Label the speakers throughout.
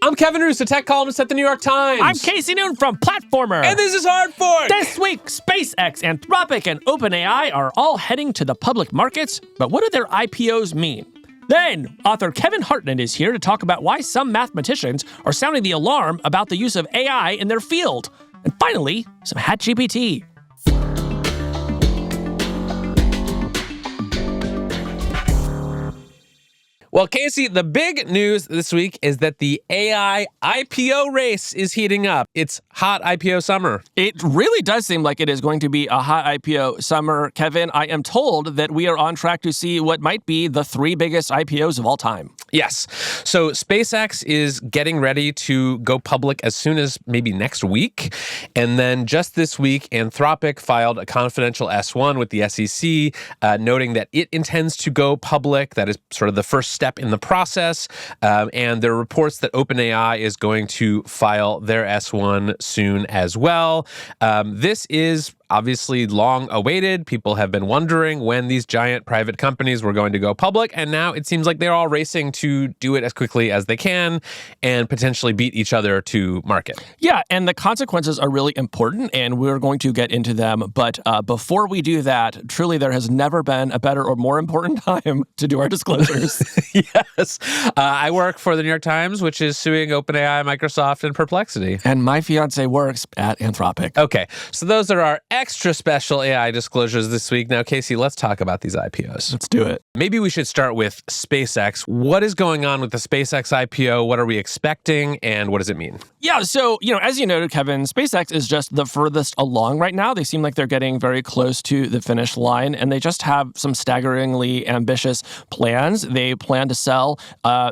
Speaker 1: I'm Kevin Roos, a tech columnist at the New York Times.
Speaker 2: I'm Casey Noon from Platformer.
Speaker 1: And this is Hard Fork.
Speaker 2: This week, SpaceX, Anthropic, and OpenAI are all heading to the public markets, but what do their IPOs mean? Then, author Kevin Hartnett is here to talk about why some mathematicians are sounding the alarm about the use of AI in their field. And finally, some HatGPT.
Speaker 1: Well, Casey, the big news this week is that the AI I.P.O. race is heating up. It's hot I.P.O. summer.
Speaker 2: It really does seem like it is going to be a hot I.P.O. summer. Kevin, I am told that we are on track to see what might be the 3 biggest I.P.O.s of all time.
Speaker 1: Yes. So SpaceX is getting ready to go public as soon as maybe next week. And then just this week, Anthropic filed a confidential S1 with the SEC, noting that it intends to go public. That is sort of the first step in the process. And there are reports that OpenAI is going to file their S1 soon as well. This is obviously long awaited. People have been wondering when these giant private companies were going to go public, and now it seems like they're all racing to do it as quickly as they can and potentially beat each other to market.
Speaker 2: Yeah, and the consequences are really important, and we're going to get into them. But before we do that, truly there has never been a better or more important time to do our disclosures.
Speaker 1: Yes. I work for the New York Times, which is suing OpenAI, Microsoft, and Perplexity.
Speaker 2: And my fiance works at Anthropic.
Speaker 1: Okay, so those are our extra special AI disclosures this week. Now, Casey, let's talk about these IPOs.
Speaker 2: Let's do it.
Speaker 1: Maybe we should start with SpaceX. What is going on with the SpaceX IPO? What are we expecting, and what does it mean?
Speaker 2: Yeah, so, as you noted, Kevin, SpaceX is just the furthest along right now. They seem like they're getting very close to the finish line, and they just have some staggeringly ambitious plans. They plan to sell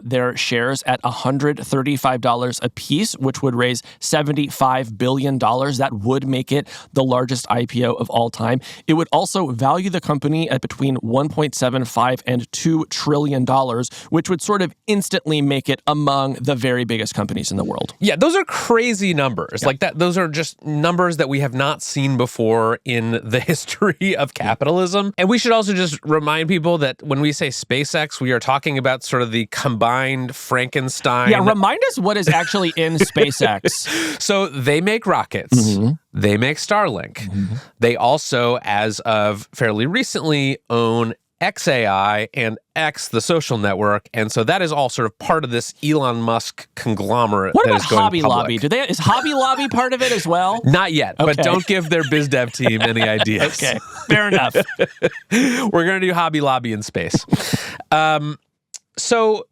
Speaker 2: their shares at $135 a piece, which would raise $75 billion. That would make it the largest IPO of all time. It would also value the company at between $1.75 and $2 trillion, which would sort of instantly make it among the very biggest companies in the world.
Speaker 1: Yeah, those are crazy numbers.
Speaker 2: Yeah.
Speaker 1: Like that, those are just numbers that we have not seen before in the history of capitalism. And we should also just remind people that when we say SpaceX, we are talking about sort of the combined Frankenstein.
Speaker 2: Yeah, remind us what is actually in SpaceX.
Speaker 1: So they make rockets. Mm-hmm. They make Starlink. Mm-hmm. They also, as of fairly recently, own XAI and X, the social network. And so that is all sort of part of this Elon Musk conglomerate.
Speaker 2: What
Speaker 1: that
Speaker 2: about
Speaker 1: is going
Speaker 2: Hobby
Speaker 1: public.
Speaker 2: Lobby? Is Hobby Lobby part of it as well?
Speaker 1: Not yet,
Speaker 2: okay.
Speaker 1: But don't give their biz dev team any ideas.
Speaker 2: Okay, fair enough.
Speaker 1: We're going to do Hobby Lobby in space. So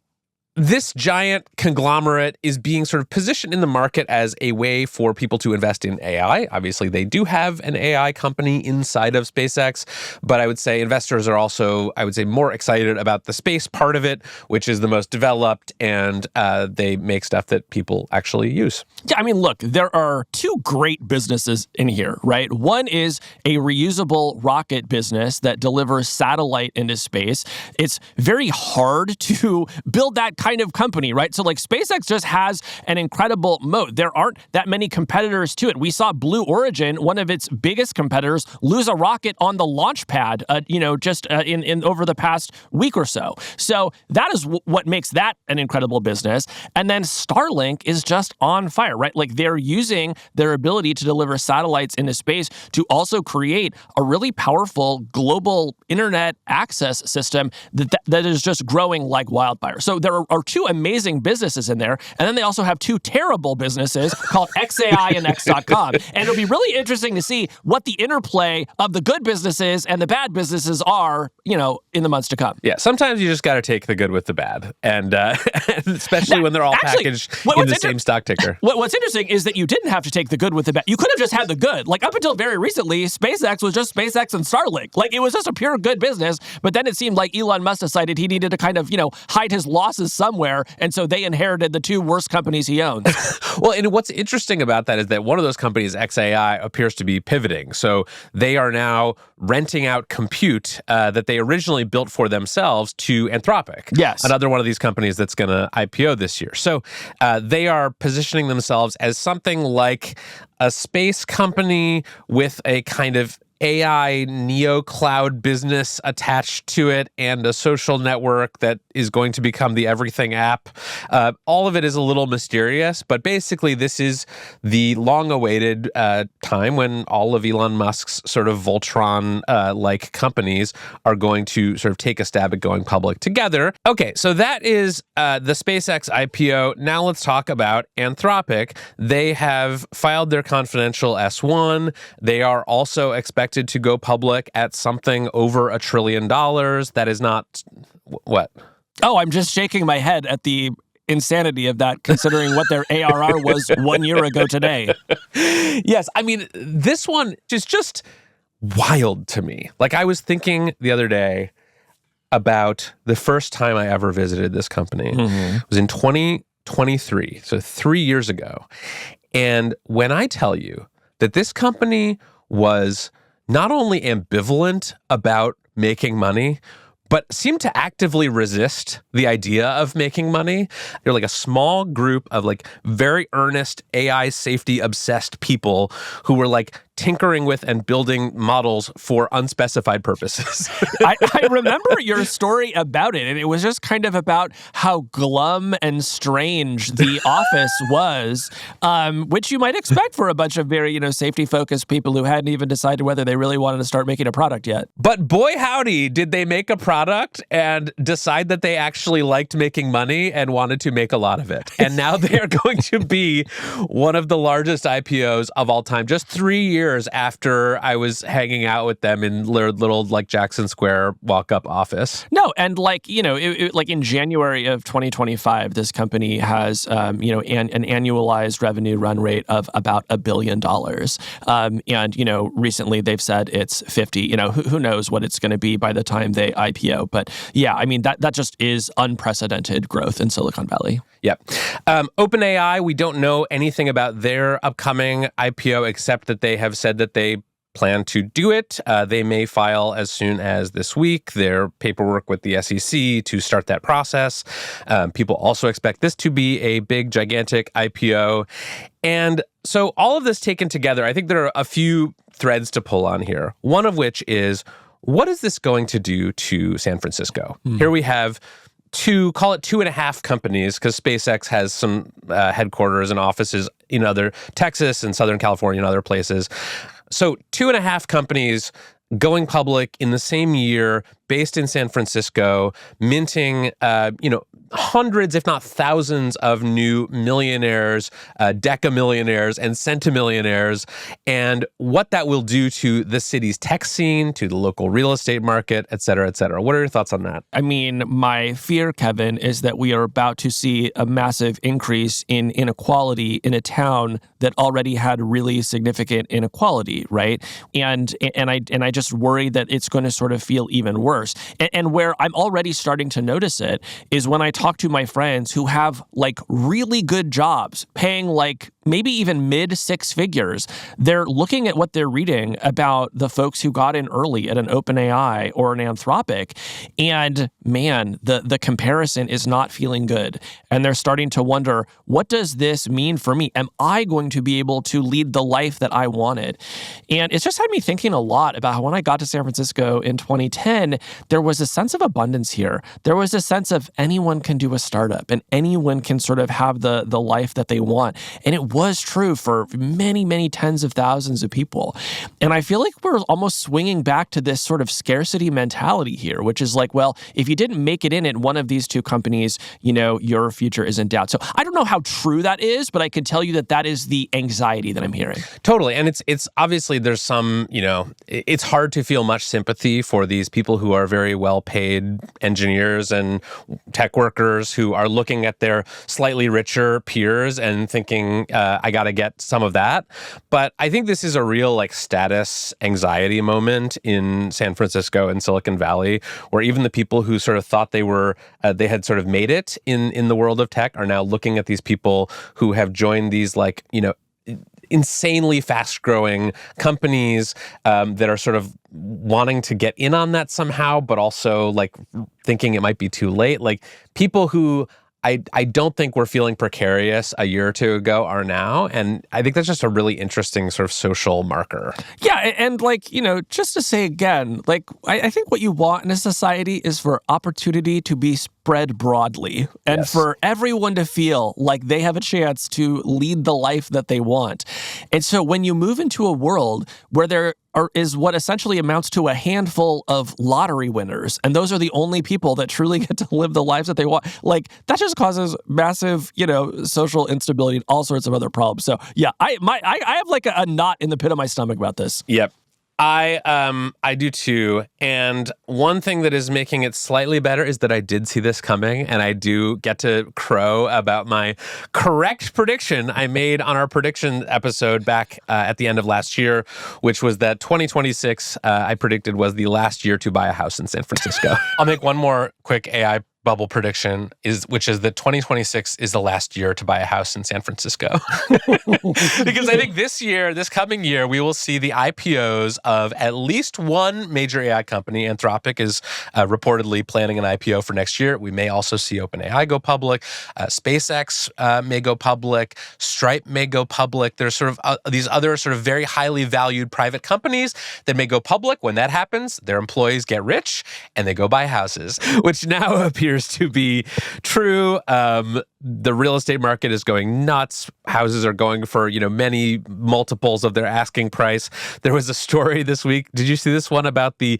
Speaker 1: this giant conglomerate is being sort of positioned in the market as a way for people to invest in AI. Obviously, they do have an AI company inside of SpaceX, but I would say investors are also, more excited about the space part of it, which is the most developed, and they make stuff that people actually use.
Speaker 2: Yeah, look, there are 2 great businesses in here, right? One is a reusable rocket business that delivers satellite into space. It's very hard to build that kind of company, right? So SpaceX just has an incredible moat. There aren't that many competitors to it. We saw Blue Origin, one of its biggest competitors, lose a rocket on the launch pad, in over the past week or so. So that is what makes that an incredible business. And then Starlink is just on fire, right? They're using their ability to deliver satellites into space to also create a really powerful global internet access system that is just growing like wildfire. So there are 2 amazing businesses in there, and then they also have 2 terrible businesses called XAI and X.com. And it'll be really interesting to see what the interplay of the good businesses and the bad businesses are, in the months to come.
Speaker 1: Yeah, sometimes you just got to take the good with the bad, and especially when they're all packaged in the same stock ticker.
Speaker 2: What's interesting is that you didn't have to take the good with the bad. You could have just had the good. Up until very recently, SpaceX was just SpaceX and Starlink. It was just a pure good business, but then it seemed like Elon Musk decided he needed to kind of, hide his losses somewhere, and so they inherited the 2 worst companies he owns.
Speaker 1: Well, and what's interesting about that is that one of those companies, XAI, appears to be pivoting. So they are now renting out compute that they originally built for themselves to Anthropic.
Speaker 2: Yes.
Speaker 1: Another one of these companies that's going to IPO this year. So they are positioning themselves as something like a space company with a kind of AI neo cloud business attached to it and a social network that is going to become the everything app. All of it is a little mysterious, but basically this is the long-awaited time when all of Elon Musk's sort of Voltron-like companies are going to sort of take a stab at going public together. Okay, so that is the SpaceX IPO. Now let's talk about Anthropic. They have filed their confidential S1. They are also expected to go public at something over $1 trillion. That is not... What?
Speaker 2: Oh, I'm just shaking my head at the insanity of that, considering what their ARR was 1 year ago today.
Speaker 1: Yes, I mean, this one is just wild to me. Like, I was thinking the other day about the first time I ever visited this company. Mm-hmm. It was in 2023, so 3 years ago. And when I tell you that this company was not only ambivalent about making money, but seemed to actively resist the idea of making money. They're like a small group of like very earnest AI safety obsessed people who were like tinkering with and building models for unspecified purposes.
Speaker 2: I remember your story about it, and it was just kind of about how glum and strange the office was, which you might expect for a bunch of very, safety-focused people who hadn't even decided whether they really wanted to start making a product yet.
Speaker 1: But boy, howdy, did they make a product and decide that they actually liked making money and wanted to make a lot of it. And now they are going to be one of the largest IPOs of all time, just 3 years after I was hanging out with them in their little like Jackson Square walk-up office.
Speaker 2: No, and like, like in January of 2025, this company has, an annualized revenue run rate of about $1 billion. And, recently they've said it's 50, who knows what it's going to be by the time they IPO. But yeah, I mean, that just is unprecedented growth in Silicon Valley.
Speaker 1: Yep. OpenAI, we don't know anything about their upcoming IPO except that they have said that they plan to do it. They may file as soon as this week their paperwork with the SEC to start that process. People also expect this to be a big, gigantic IPO. And so all of this taken together, I think there are a few threads to pull on here. One of which is, what is this going to do to San Francisco? Here we have call it 2.5 companies, because SpaceX has some headquarters and offices in other Texas and Southern California and other places. So 2.5 companies going public in the same year, based in San Francisco, minting, hundreds, if not thousands, of new millionaires, decamillionaires, and centimillionaires, and what that will do to the city's tech scene, to the local real estate market, et cetera, et cetera. What are your thoughts on that?
Speaker 2: I mean, my fear, Kevin, is that we are about to see a massive increase in inequality in a town that already had really significant inequality, right? And I just worry that it's going to sort of feel even worse. And where I'm already starting to notice it is when I talk to my friends who have like really good jobs, paying like maybe even mid 6 figures. They're looking at what they're reading about the folks who got in early at an OpenAI or an Anthropic, and man, the comparison is not feeling good. And they're starting to wonder, what does this mean for me? Am I going to be able to lead the life that I wanted? And it's just had me thinking a lot about how when I got to San Francisco in 2010, there was a sense of abundance here. There was a sense of anyone can do a startup and anyone can sort of have the life that they want. And it was true for many, many tens of thousands of people. And I feel like we're almost swinging back to this sort of scarcity mentality here, which is like, well, if you didn't make it in at one of these two companies, your future is in doubt. So I don't know how true that is, but I can tell you that that is the anxiety that I'm hearing.
Speaker 1: Totally. And it's obviously there's some, it's hard to feel much sympathy for these people who are very well-paid engineers and tech workers who are looking at their slightly richer peers and thinking, I got to get some of that. But I think this is a real status anxiety moment in San Francisco and Silicon Valley, where even the people who sort of thought they had sort of made it in the world of tech are now looking at these people who have joined these insanely fast-growing companies that are sort of wanting to get in on that somehow, but also thinking it might be too late. People who I don't think we're feeling precarious a year or two ago are now. And I think that's just a really interesting sort of social marker.
Speaker 2: Yeah, and just to say again, I think what you want in a society is for opportunity to be spread broadly and for everyone to feel like they have a chance to lead the life that they want. And so when you move into a world where there is what essentially amounts to a handful of lottery winners, and those are the only people that truly get to live the lives that they want, that just causes massive, social instability and all sorts of other problems. So yeah, I have a knot in the pit of my stomach about this.
Speaker 1: Yep. I do too. And one thing that is making it slightly better is that I did see this coming, and I do get to crow about my correct prediction I made on our prediction episode back at the end of last year, which was that 2026, I predicted, was the last year to buy a house in San Francisco. I'll make one more quick AI bubble prediction, which is that 2026 is the last year to buy a house in San Francisco. Because I think this coming year, we will see the IPOs of at least one major AI company. Anthropic is reportedly planning an IPO for next year. We may also see OpenAI go public. SpaceX may go public. Stripe may go public. There's sort of these other sort of very highly valued private companies that may go public. When that happens, their employees get rich and they go buy houses, which now appears to be true. The real estate market is going nuts. Houses are going for, many multiples of their asking price. There was a story this week. Did you see this one about the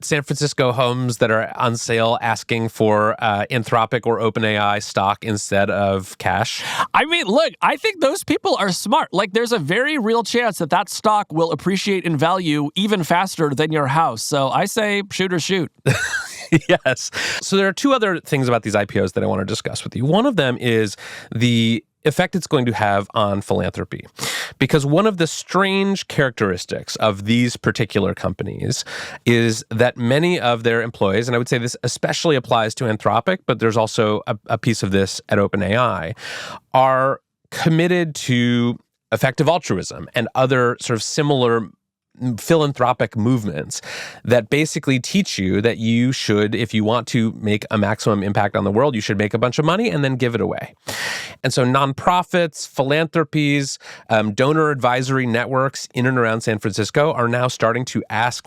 Speaker 1: San Francisco homes that are on sale asking for Anthropic or OpenAI stock instead of cash?
Speaker 2: I mean, look, I think those people are smart. There's a very real chance that stock will appreciate in value even faster than your house. So I say shoot or shoot.
Speaker 1: Yes. So there are two other things about these IPOs that I want to discuss with you. One of them is the effect it's going to have on philanthropy. Because one of the strange characteristics of these particular companies is that many of their employees, and I would say this especially applies to Anthropic, but there's also a piece of this at OpenAI, are committed to effective altruism and other sort of similar philanthropic movements that basically teach you that you should, if you want to make a maximum impact on the world, you should make a bunch of money and then give it away. And so nonprofits, philanthropies, donor advisory networks in and around San Francisco are now starting to ask,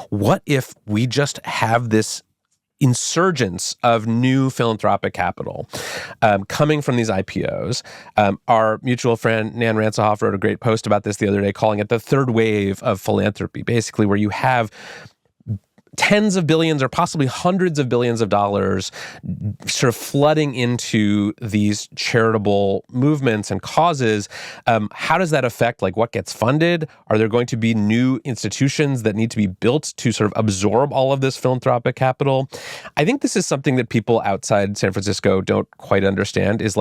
Speaker 1: what if we just have this insurgence of new philanthropic capital coming from these IPOs. Our mutual friend Nan Ransohoff wrote a great post about this the other day, calling it the third wave of philanthropy, basically where you have tens of billions or possibly hundreds of billions of dollars sort of flooding into these charitable movements and causes. How does that affect what gets funded? Are there going to be new institutions that need to be built to sort of absorb all of this philanthropic capital? I think this is something that people outside San Francisco don't quite understand, is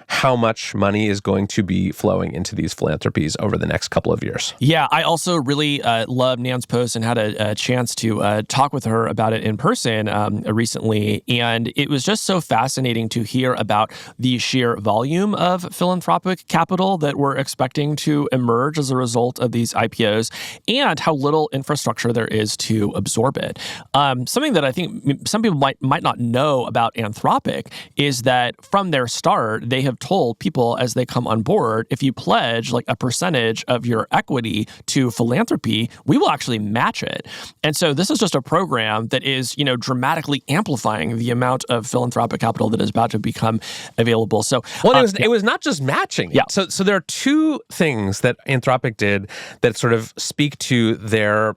Speaker 1: how much money is going to be flowing into these philanthropies over the next couple of years.
Speaker 2: Yeah, I also really love Nan's post and had a chance to talk with her about it in person recently, and it was just so fascinating to hear about the sheer volume of philanthropic capital that we're expecting to emerge as a result of these IPOs, and how little infrastructure there is to absorb it. Something that I think some people might not know about Anthropic is that from their start, they have told people as they come on board, if you pledge a percentage of your equity to philanthropy, we will actually match it. And so this is just a program that is, dramatically amplifying the amount of philanthropic capital that is about to become available. So,
Speaker 1: it was not just matching.
Speaker 2: Yeah.
Speaker 1: So there are two things that Anthropic did that sort of speak to their,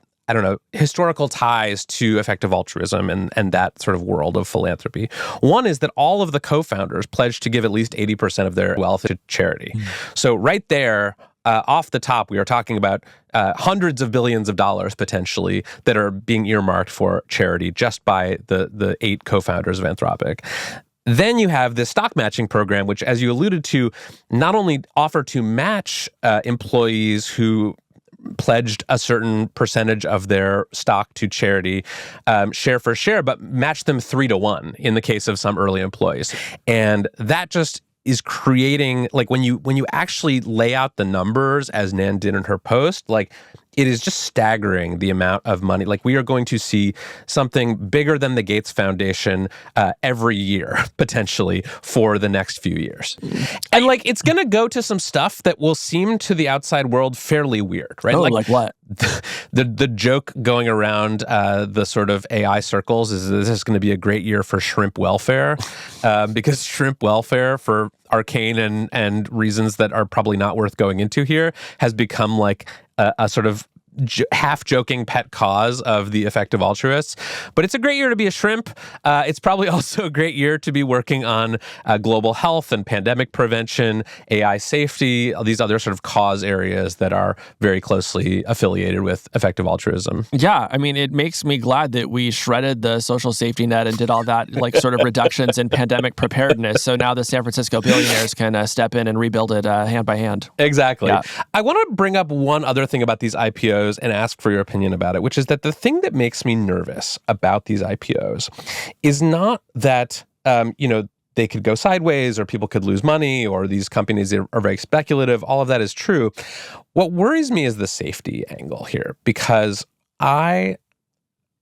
Speaker 1: historical ties to effective altruism and that sort of world of philanthropy. One is that all of the co-founders pledged to give at least 80% of their wealth to charity. So right there, off the top, we are talking about hundreds of billions of dollars potentially that are being earmarked for charity just by the 8 co-founders of Anthropic. Then you have this stock matching program, which, as you alluded to, not only offer to match employees who pledged a certain percentage of their stock to charity, share for share, but match them 3-to-1 in the case of some early employees. And that just is creating, when you actually lay out the numbers as Nan did in her post, it is just staggering the amount of money. Like, we are going to see something bigger than the Gates Foundation every year, potentially, for the next few years. And like, it's going to go to some stuff that will seem to the outside world fairly weird, right?
Speaker 2: Oh, like what?
Speaker 1: The joke going around the sort of AI circles is this is going to be a great year for shrimp welfare, because shrimp welfare, for arcane and reasons that are probably not worth going into here, has become like a sort of half-joking pet cause of the effective altruists. But it's a great year to be a shrimp. It's probably also a great year to be working on global health and pandemic prevention, AI safety, all these other sort of cause areas that are very closely affiliated with effective altruism.
Speaker 2: Yeah, I mean, it makes me glad that we shredded the social safety net and did all that, like, sort of reductions in pandemic preparedness. So now the San Francisco billionaires can step in and rebuild it hand by hand.
Speaker 1: Exactly.
Speaker 2: Yeah.
Speaker 1: I want to bring up one other thing about these IPOs and ask for your opinion about it, which is that the thing that makes me nervous about these IPOs is not that, they could go sideways or people could lose money or these companies are very speculative. All of that is true. What worries me is the safety angle here, because I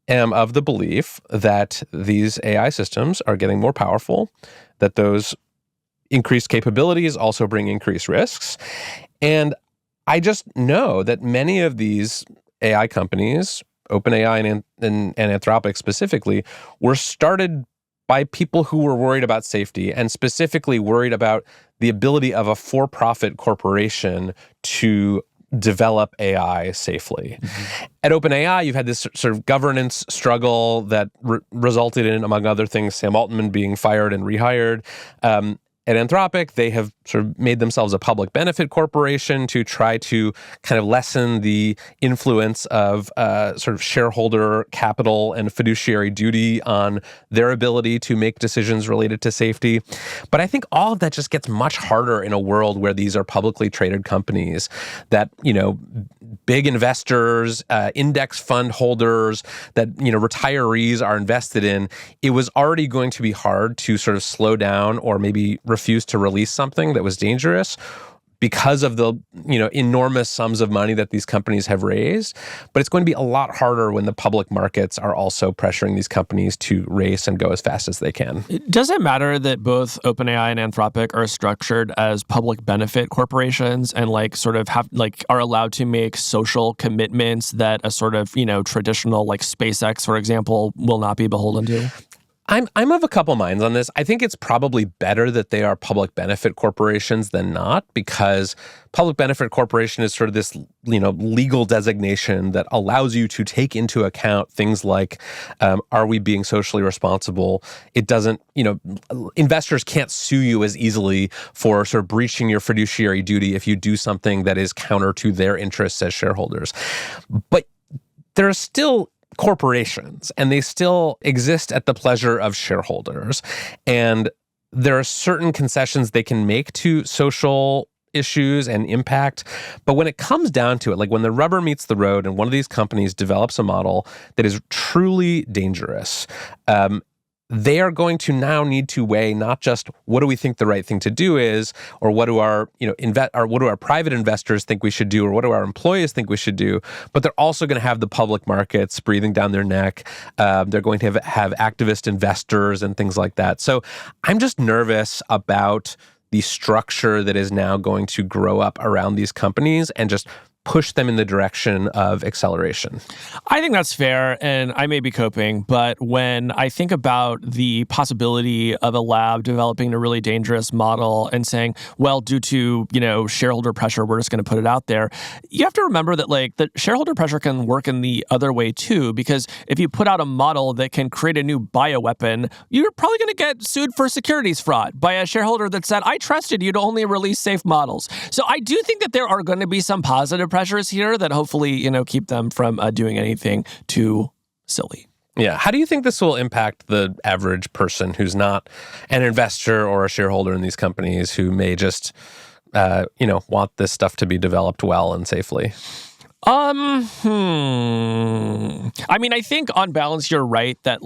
Speaker 1: am of the belief that these AI systems are getting more powerful, that those increased capabilities also bring increased risks. And I just know that many of these AI companies, OpenAI and Anthropic specifically, were started by people who were worried about safety and specifically worried about the ability of a for-profit corporation to develop AI safely. Mm-hmm. At OpenAI, you've had this sort of governance struggle that resulted in, among other things, Sam Altman being fired and rehired. At Anthropic, they have sort of made themselves a public benefit corporation to try to kind of lessen the influence of sort of shareholder capital and fiduciary duty on their ability to make decisions related to safety. But I think all of that just gets much harder in a world where these are publicly traded companies that, big investors, index fund holders, that, retirees are invested in. It was already going to be hard to sort of slow down or maybe refuse to release something that was dangerous because of the, enormous sums of money that these companies have raised. But it's going to be a lot harder when the public markets are also pressuring these companies to race and go as fast as they can.
Speaker 2: Does it matter that both OpenAI and Anthropic are structured as public benefit corporations and are allowed to make social commitments that a sort of, traditional like SpaceX, for example, will not be beholden to?
Speaker 1: I'm of a couple minds on this. I think it's probably better that they are public benefit corporations than not, because public benefit corporation is sort of this, legal designation that allows you to take into account things like, are we being socially responsible? It doesn't, investors can't sue you as easily for sort of breaching your fiduciary duty if you do something that is counter to their interests as shareholders. But there are still corporations, and they still exist at the pleasure of shareholders. And there are certain concessions they can make to social issues and impact. But when it comes down to it, like when the rubber meets the road and one of these companies develops a model that is truly dangerous, they are going to now need to weigh not just what do we think the right thing to do is, or what do our what do our private investors think we should do, or what do our employees think we should do, but they're also going to have the public markets breathing down their neck. They're going to have activist investors and things like that. So I'm just nervous about the structure that is now going to grow up around these companies and just push them in the direction of acceleration.
Speaker 2: I think that's fair, and I may be coping, but when I think about the possibility of a lab developing a really dangerous model and saying, well, due to, shareholder pressure, we're just going to put it out there, you have to remember that, the shareholder pressure can work in the other way, too, because if you put out a model that can create a new bioweapon, you're probably going to get sued for securities fraud by a shareholder that said, I trusted you to only release safe models. So I do think that there are going to be some positive pressures here that hopefully, keep them from doing anything too silly.
Speaker 1: Yeah. How do you think this will impact the average person who's not an investor or a shareholder in these companies, who may just, want this stuff to be developed well and safely?
Speaker 2: I mean, I think on balance, you're right that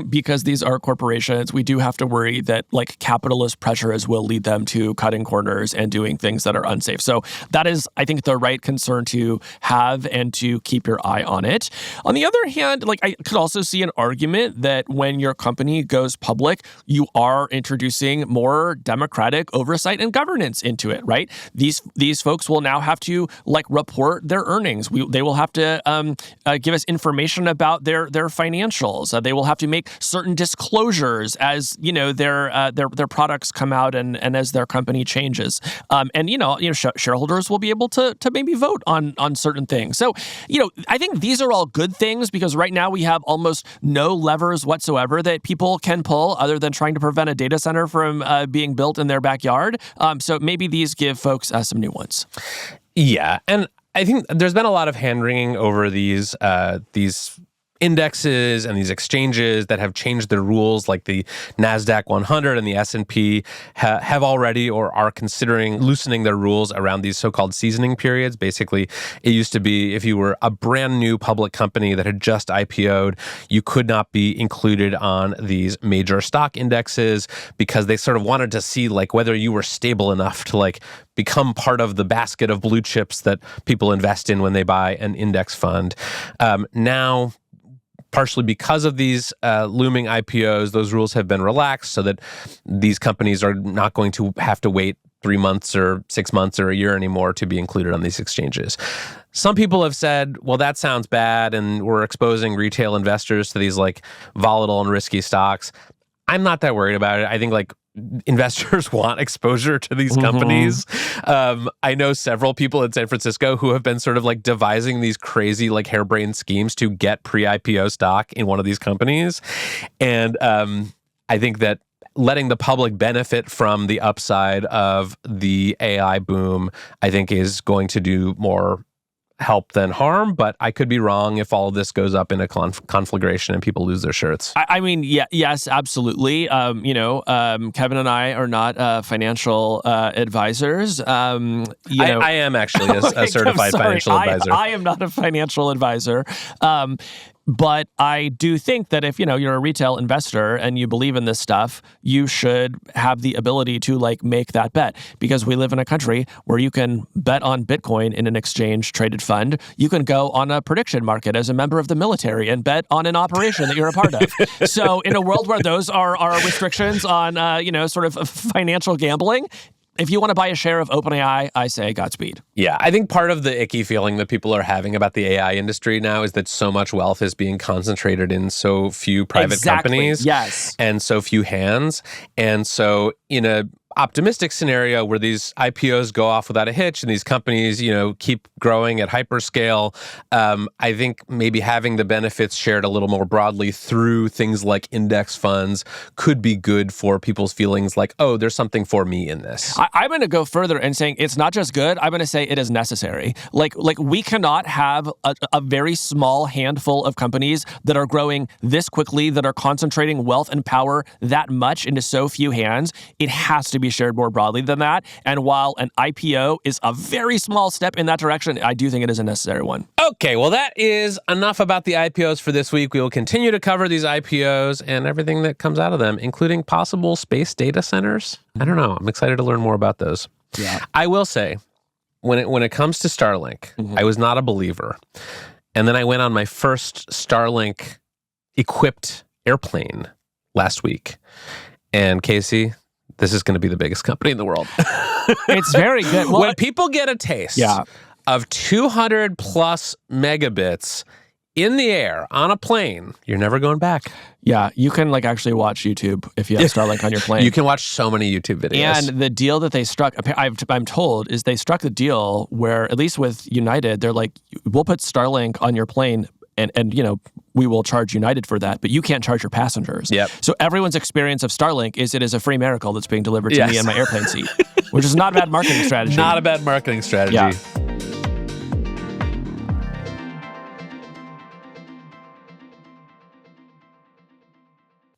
Speaker 2: because these are corporations, we do have to worry that capitalist pressures will lead them to cutting corners and doing things that are unsafe. So that is, I think, the right concern to have and to keep your eye on it. On the other hand, I could also see an argument that when your company goes public, you are introducing more democratic oversight and governance into it, right? These folks will now have to report their earnings. They will have to give us information about their financials. They will have to make certain disclosures as their products come out and as their company changes. Shareholders will be able to maybe vote on certain things. So I think these are all good things because right now we have almost no levers whatsoever that people can pull other than trying to prevent a data center from being built in their backyard. So maybe these give folks some new ones.
Speaker 1: Yeah, and I think there's been a lot of hand-wringing over these indexes and these exchanges that have changed their rules, like the NASDAQ 100 and the S&P have already or are considering loosening their rules around these so-called seasoning periods. Basically, it used to be if you were a brand new public company that had just IPO'd, you could not be included on these major stock indexes because they sort of wanted to see whether you were stable enough to become part of the basket of blue chips that people invest in when they buy an index fund. Now, partially because of these looming IPOs, those rules have been relaxed so that these companies are not going to have to wait 3 months or 6 months or a year anymore to be included on these exchanges. Some people have said, well, that sounds bad, and we're exposing retail investors to these volatile and risky stocks. I'm not that worried about it. I think investors want exposure to these companies. I know several people in San Francisco who have been sort of devising these crazy harebrained schemes to get pre-IPO stock in one of these companies. And I think that letting the public benefit from the upside of the AI boom, I think is going to do more help than harm, but I could be wrong if all of this goes up in a conflagration and people lose their shirts.
Speaker 2: I mean, yes, absolutely. Kevin and I are not financial advisors.
Speaker 1: I am actually a certified financial advisor.
Speaker 2: I am not a financial advisor. But I do think that if, you're a retail investor and you believe in this stuff, you should have the ability to make that bet because we live in a country where you can bet on Bitcoin in an exchange traded fund. You can go on a prediction market as a member of the military and bet on an operation that you're a part of. So in a world where those are restrictions on, sort of financial gambling, if you want to buy a share of OpenAI, I say Godspeed.
Speaker 1: Yeah, I think part of the icky feeling that people are having about the AI industry now is that so much wealth is being concentrated in so few private companies.
Speaker 2: Yes.
Speaker 1: And so few hands. And so in a optimistic scenario where these IPOs go off without a hitch and these companies, keep growing at hyperscale, I think maybe having the benefits shared a little more broadly through things like index funds could be good for people's feelings oh, there's something for me in this.
Speaker 2: I'm going to go further and saying it's not just good. I'm going to say it is necessary. We cannot have a very small handful of companies that are growing this quickly, that are concentrating wealth and power that much into so few hands. It has to be shared more broadly than that. And while an IPO is a very small step in that direction, I do think it is a necessary one.
Speaker 1: Okay, well, that is enough about the IPOs for this week. We will continue to cover these IPOs and everything that comes out of them, including possible space data centers. I don't know. I'm excited to learn more about those.
Speaker 2: Yeah.
Speaker 1: I will say, when it comes to Starlink, I was not a believer. And then I went on my first Starlink-equipped airplane last week. And Casey, this is going to be the biggest company in the world.
Speaker 2: It's very good. Well,
Speaker 1: when people get a taste of 200 plus megabits in the air on a plane, you're never going back.
Speaker 2: Yeah, you can actually watch YouTube if you have Starlink on your plane.
Speaker 1: You can watch so many YouTube videos.
Speaker 2: And the deal that they struck, I'm told, is they struck the deal where, at least with United, they're we'll put Starlink on your plane and we will charge United for that, but you can't charge your passengers.
Speaker 1: Yep.
Speaker 2: So everyone's experience of Starlink is it is a free miracle that's being delivered to me in my airplane seat, which is not a bad marketing strategy.
Speaker 1: Not a bad marketing strategy.
Speaker 2: Yeah.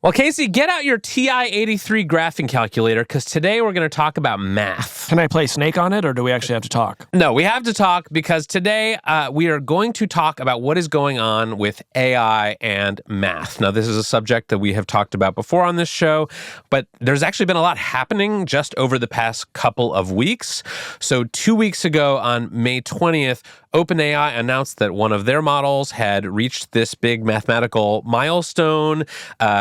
Speaker 1: Well, Casey, get out your TI-83 graphing calculator because today we're going to talk about math.
Speaker 2: Can I play Snake on it, or do we actually have to talk?
Speaker 1: No, we have to talk because today we are going to talk about what is going on with AI and math. Now, this is a subject that we have talked about before on this show, but there's actually been a lot happening just over the past couple of weeks. So 2 weeks ago on May 20th, OpenAI announced that one of their models had reached this big mathematical milestone.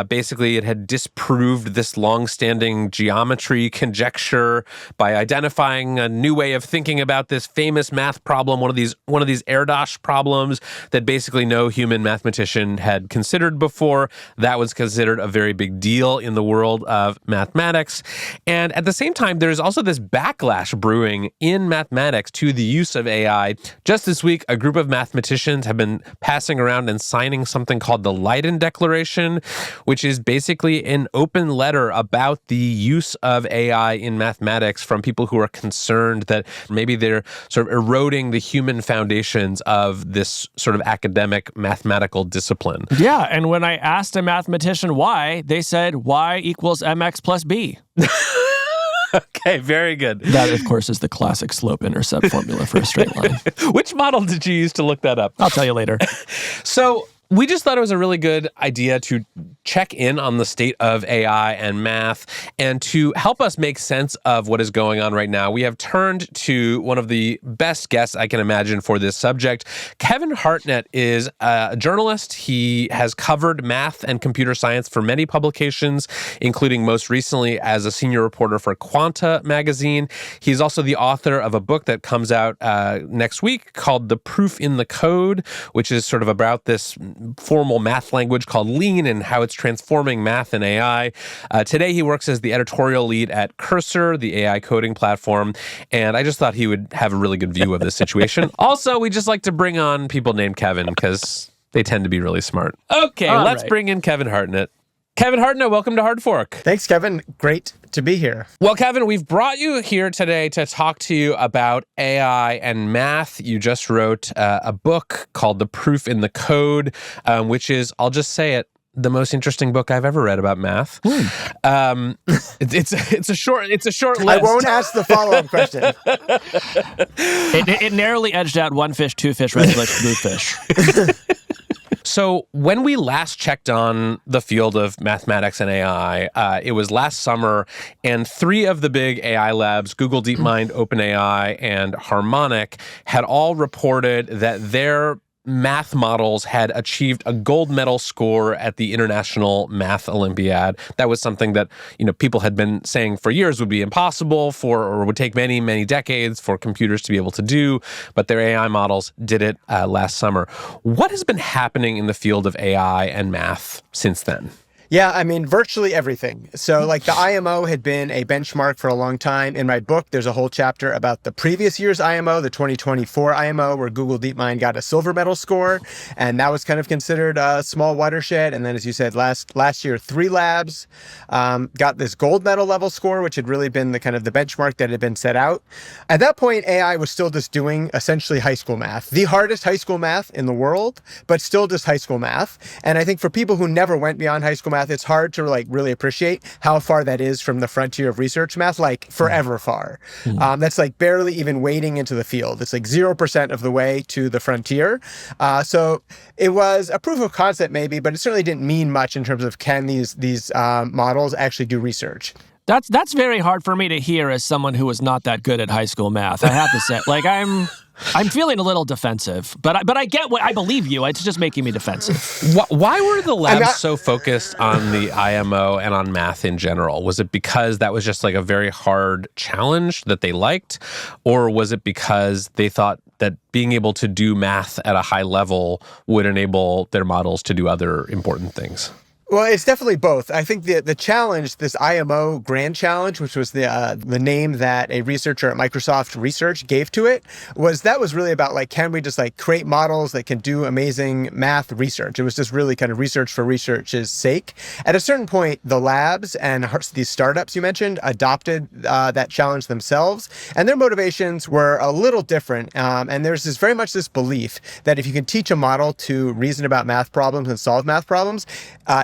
Speaker 1: Basically, it had disproved this long-standing geometry conjecture by identifying a new way of thinking about this famous math problem, one of these Erdos problems that basically no human mathematician had considered before. That was considered a very big deal in the world of mathematics. And at the same time, there's also this backlash brewing in mathematics to the use of AI. Just this week, a group of mathematicians have been passing around and signing something called the Leiden Declaration, which is basically an open letter about the use of AI in mathematics from people who are concerned that maybe they're sort of eroding the human foundations of this sort of academic mathematical discipline.
Speaker 2: Yeah, and when I asked a mathematician why, they said y equals mx plus b.
Speaker 1: Okay, very good.
Speaker 2: That, of course, is the classic slope-intercept formula for a straight line.
Speaker 1: Which model did you use to look that up?
Speaker 2: I'll tell you later.
Speaker 1: So we just thought it was a really good idea to check in on the state of AI and math and to help us make sense of what is going on right now. We have turned to one of the best guests I can imagine for this subject. Kevin Hartnett is a journalist. He has covered math and computer science for many publications, including most recently as a senior reporter for Quanta magazine. He's also the author of a book that comes out next week called The Proof in the Code, which is sort of about this formal math language called Lean and how it's transforming math and AI. Today, he works as the editorial lead at Cursor, the AI coding platform, and I just thought he would have a really good view of this situation. Also, we just like to bring on people named Kevin because they tend to be really smart. Okay, let's bring in Kevin Hartnett. Kevin Hartnett, welcome to Hard Fork.
Speaker 3: Thanks, Kevin. Great to be here.
Speaker 1: Well, Kevin, we've brought you here today to talk to you about AI and math. You just wrote a book called The Proof in the Code, which is, I'll just say it, the most interesting book I've ever read about math. It's a short list.
Speaker 3: I won't ask the follow-up question.
Speaker 2: It narrowly edged out one fish, two fish, red fish, blue fish.
Speaker 1: So when we last checked on the field of mathematics and AI, it was last summer, and three of the big AI labs, Google DeepMind, OpenAI, and Harmonic, had all reported that their math models had achieved a gold medal score at the International Math Olympiad. That was something that, people had been saying for years would be impossible or would take many, many decades for computers to be able to do, but their AI models did it last summer. What has been happening in the field of AI and math since then?
Speaker 3: Yeah, I mean, virtually everything. So like the IMO had been a benchmark for a long time. In my book, there's a whole chapter about the previous year's IMO, the 2024 IMO, where Google DeepMind got a silver medal score. And that was kind of considered a small watershed. And then, as you said, last year, three labs got this gold medal level score, which had really been the kind of the benchmark that had been set out. At that point, AI was still just doing essentially high school math, the hardest high school math in the world, but still just high school math. And I think for people who never went beyond high school math, it's hard to really appreciate how far that is from the frontier of research math, like forever far. That's like barely even wading into the field. It's like 0% of the way to the frontier. So it was a proof of concept maybe, but it certainly didn't mean much in terms of can these models actually do research.
Speaker 2: That's very hard for me to hear as someone who was not that good at high school math. I have to say, I'm feeling a little defensive, but I get what I believe you. It's just making me defensive.
Speaker 1: Why were the labs so focused on the IMO and on math in general? Was it because that was just like a very hard challenge that they liked, or was it because they thought that being able to do math at a high level would enable their models to do other important things?
Speaker 3: Well, it's definitely both. I think the challenge, this IMO Grand Challenge, which was the name that a researcher at Microsoft Research gave to it, was really about can we just create models that can do amazing math research? It was just really kind of research for research's sake. At a certain point, the labs and these startups you mentioned adopted that challenge themselves, and their motivations were a little different. And there's very much this belief that if you can teach a model to reason about math problems and solve math problems,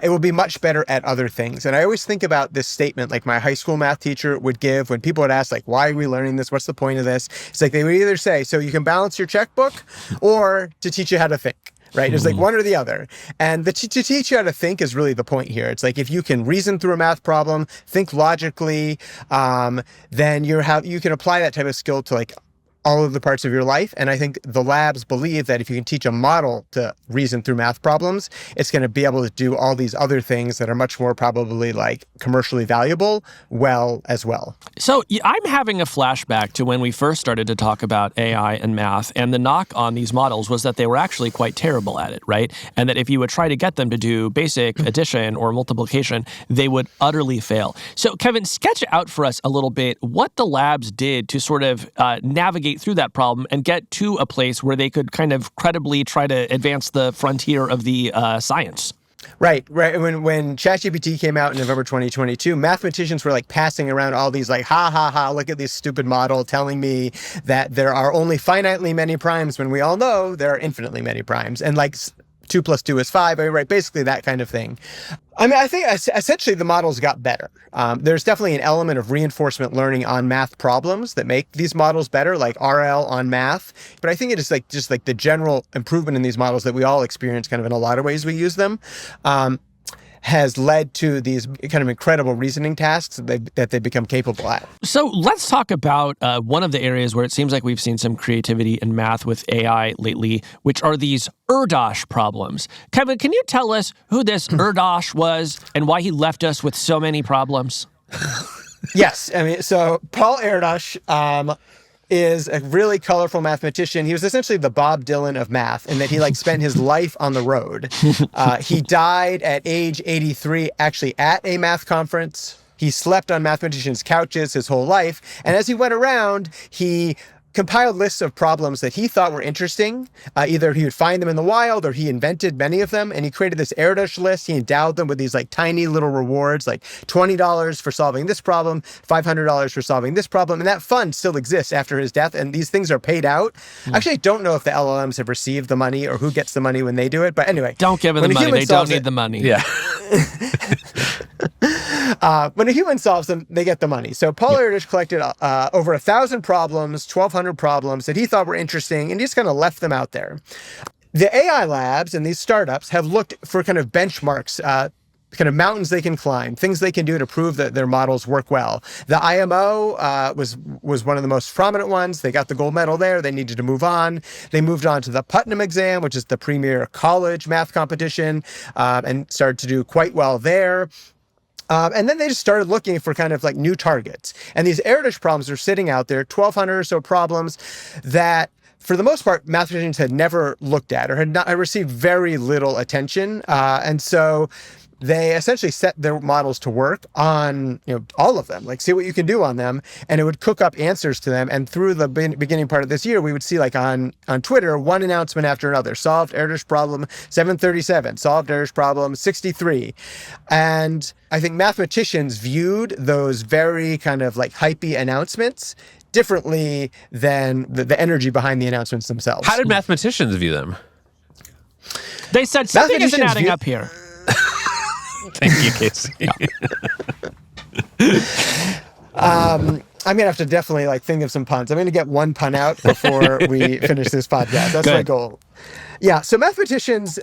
Speaker 3: it will will be much better at other things. And I always think about this statement like my high school math teacher would give when people would ask, like, why are we learning this? What's the point of this? It's like they would either say, so you can balance your checkbook, or to teach you how to think. Right? It's like one or the other. And to teach you how to think is really the point here. It's like if you can reason through a math problem, think logically, then you can apply that type of skill to like all of the parts of your life. And I think the labs believe that if you can teach a model to reason through math problems, it's going to be able to do all these other things that are much more probably like commercially valuable as well.
Speaker 2: So I'm having a flashback to when we first started to talk about AI and math, and the knock on these models was that they were actually quite terrible at it, right? And that if you would try to get them to do basic addition or multiplication, they would utterly fail. So Kevin, sketch out for us a little bit what the labs did to sort of navigate through that problem and get to a place where they could kind of credibly try to advance the frontier of the science.
Speaker 3: Right. When ChatGPT came out in November 2022, mathematicians were like passing around all these like, look at this stupid model telling me that there are only finitely many primes when we all know there are infinitely many primes. And like 2 + 2 is 5, right? Basically that kind of thing. I mean, I think essentially the models got better. There's definitely an element of reinforcement learning on math problems that make these models better, like RL on math. But I think it is like just like the general improvement in these models that we all experience kind of in a lot of ways we use them. Has led to these kind of incredible reasoning tasks that they become capable at.
Speaker 2: So let's talk about one of the areas where it seems like we've seen some creativity in math with AI lately, which are these Erdos problems. Kevin, can you tell us who this Erdos was and why he left us with so many problems?
Speaker 3: Yes. I mean, so Paul Erdos is a really colorful mathematician. He was essentially the Bob Dylan of math in that he like spent his life on the road. He died at age 83, actually at a math conference. He slept on mathematicians' couches his whole life. And as he went around, he compiled lists of problems that he thought were interesting. Either he would find them in the wild or he invented many of them. And he created this Erdos list. He endowed them with these like tiny little rewards, like $20 for solving this problem, $500 for solving this problem. And that fund still exists after his death. And these things are paid out. Actually, I don't know if the LLMs have received the money or who gets the money when they do it. But anyway.
Speaker 2: Don't give them the money. They don't need the money.
Speaker 1: Yeah.
Speaker 3: When a human solves them, they get the money. So Paul Erdos collected over 1,000 problems, 1,200 problems that he thought were interesting, and he just kind of left them out there. The AI labs and these startups have looked for kind of benchmarks, kind of mountains they can climb, things they can do to prove that their models work well. The IMO was one of the most prominent ones. They got the gold medal there. They needed to move on. They moved on to the Putnam exam, which is the premier college math competition, and started to do quite well there. And then they just started looking for kind of like new targets. And these Erdos problems are sitting out there, 1,200 or so problems that, for the most part, mathematicians had never looked at or had received very little attention. And so they essentially set their models to work on all of them, like see what you can do on them, and it would cook up answers to them. And through the beginning part of this year, we would see like on Twitter, one announcement after another: solved Erdos problem 737, solved Erdos problem 63. And I think mathematicians viewed those very kind of like hypey announcements differently than the energy behind the announcements themselves.
Speaker 1: How did mathematicians view them?
Speaker 2: They said something isn't adding up here.
Speaker 1: Thank you, Casey.
Speaker 3: I'm going to have to definitely like think of some puns. I'm going to get one pun out before we finish this podcast. That's my goal. Yeah. So mathematicians,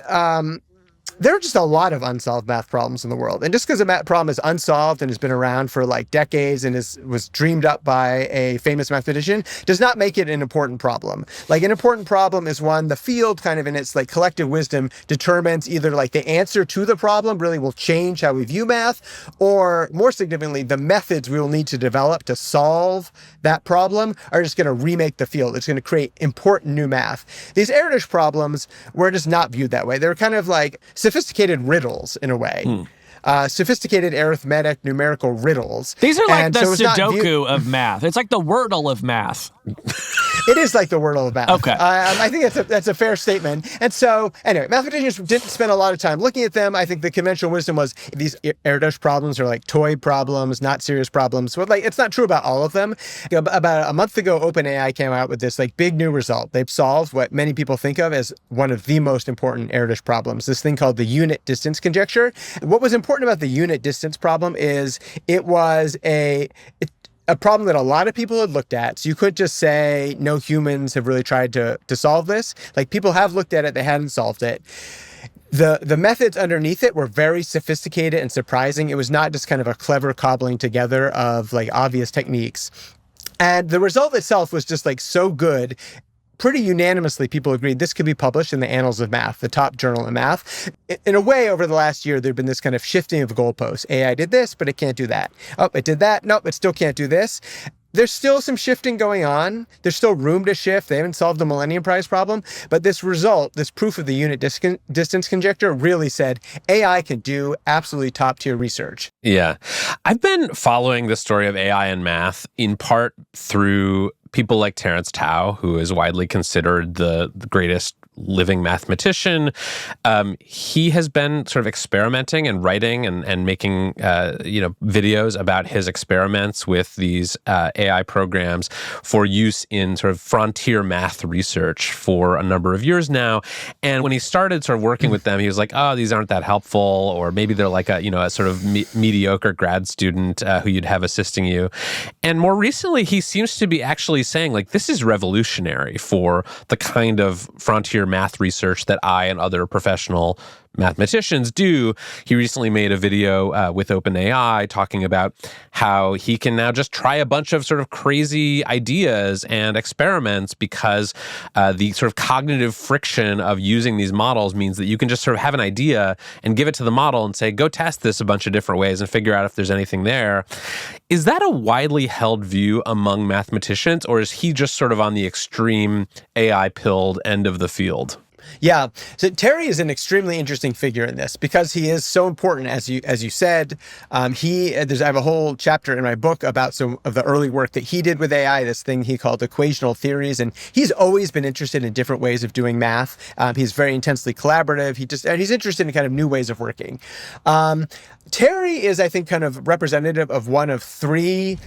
Speaker 3: there are just a lot of unsolved math problems in the world. And just because a math problem is unsolved and has been around for like decades and was dreamed up by a famous mathematician does not make it an important problem. Like an important problem is one the field kind of in its like collective wisdom determines either like the answer to the problem really will change how we view math, or more significantly, the methods we will need to develop to solve that problem are just going to remake the field. It's going to create important new math. These Erdos problems were just not viewed that way. They're kind of like sophisticated riddles in a way. Sophisticated arithmetic numerical riddles.
Speaker 2: These are like the Sudoku of math. It's like the Wordle of math.
Speaker 3: It is like the world of math.
Speaker 2: Okay.
Speaker 3: I think that's a fair statement. And so, anyway, mathematicians didn't spend a lot of time looking at them. I think the conventional wisdom was these Erdos problems are like toy problems, not serious problems. But like, it's not true about all of them. About a month ago, OpenAI came out with this like big new result. They've solved what many people think of as one of the most important Erdos problems, this thing called the unit distance conjecture. What was important about the unit distance problem is it was a problem that a lot of people had looked at. So you couldn't just say no humans have really tried to solve this. Like, people have looked at it, they hadn't solved it. The methods underneath it were very sophisticated and surprising. It was not just kind of a clever cobbling together of like obvious techniques. And the result itself was just like so good. Pretty unanimously, people agreed this could be published in the Annals of Math, the top journal in math. In a way, over the last year, there'd been this kind of shifting of goalposts. AI did this, but it can't do that. Oh, it did that. Nope, it still can't do this. There's still some shifting going on. There's still room to shift. They haven't solved the Millennium Prize problem. But this result, this proof of the unit distance conjecture really said AI can do absolutely top-tier research.
Speaker 1: Yeah. I've been following the story of AI and math in part through people like Terence Tao, who is widely considered the greatest living mathematician. He has been sort of experimenting and writing and making videos about his experiments with these AI programs for use in sort of frontier math research for a number of years now. And when he started sort of working with them, he was like, "Oh, these aren't that helpful," or maybe they're like a sort of mediocre grad student who you'd have assisting you. And more recently, he seems to be actually saying, like, this is revolutionary for the kind of frontier math research that I and other professional mathematicians do. He recently made a video with OpenAI talking about how he can now just try a bunch of sort of crazy ideas and experiments because the sort of cognitive friction of using these models means that you can just sort of have an idea and give it to the model and say, go test this a bunch of different ways and figure out if there's anything there. Is that a widely held view among mathematicians, or is he just sort of on the extreme AI-pilled end of the field?
Speaker 3: Yeah. So Terry is an extremely interesting figure in this because he is so important, as you said. I have a whole chapter in my book about some of the early work that he did with AI, this thing he called equational theories. And he's always been interested in different ways of doing math. He's very intensely collaborative. He's interested in kind of new ways of working. Terry is, I think, kind of representative of one of three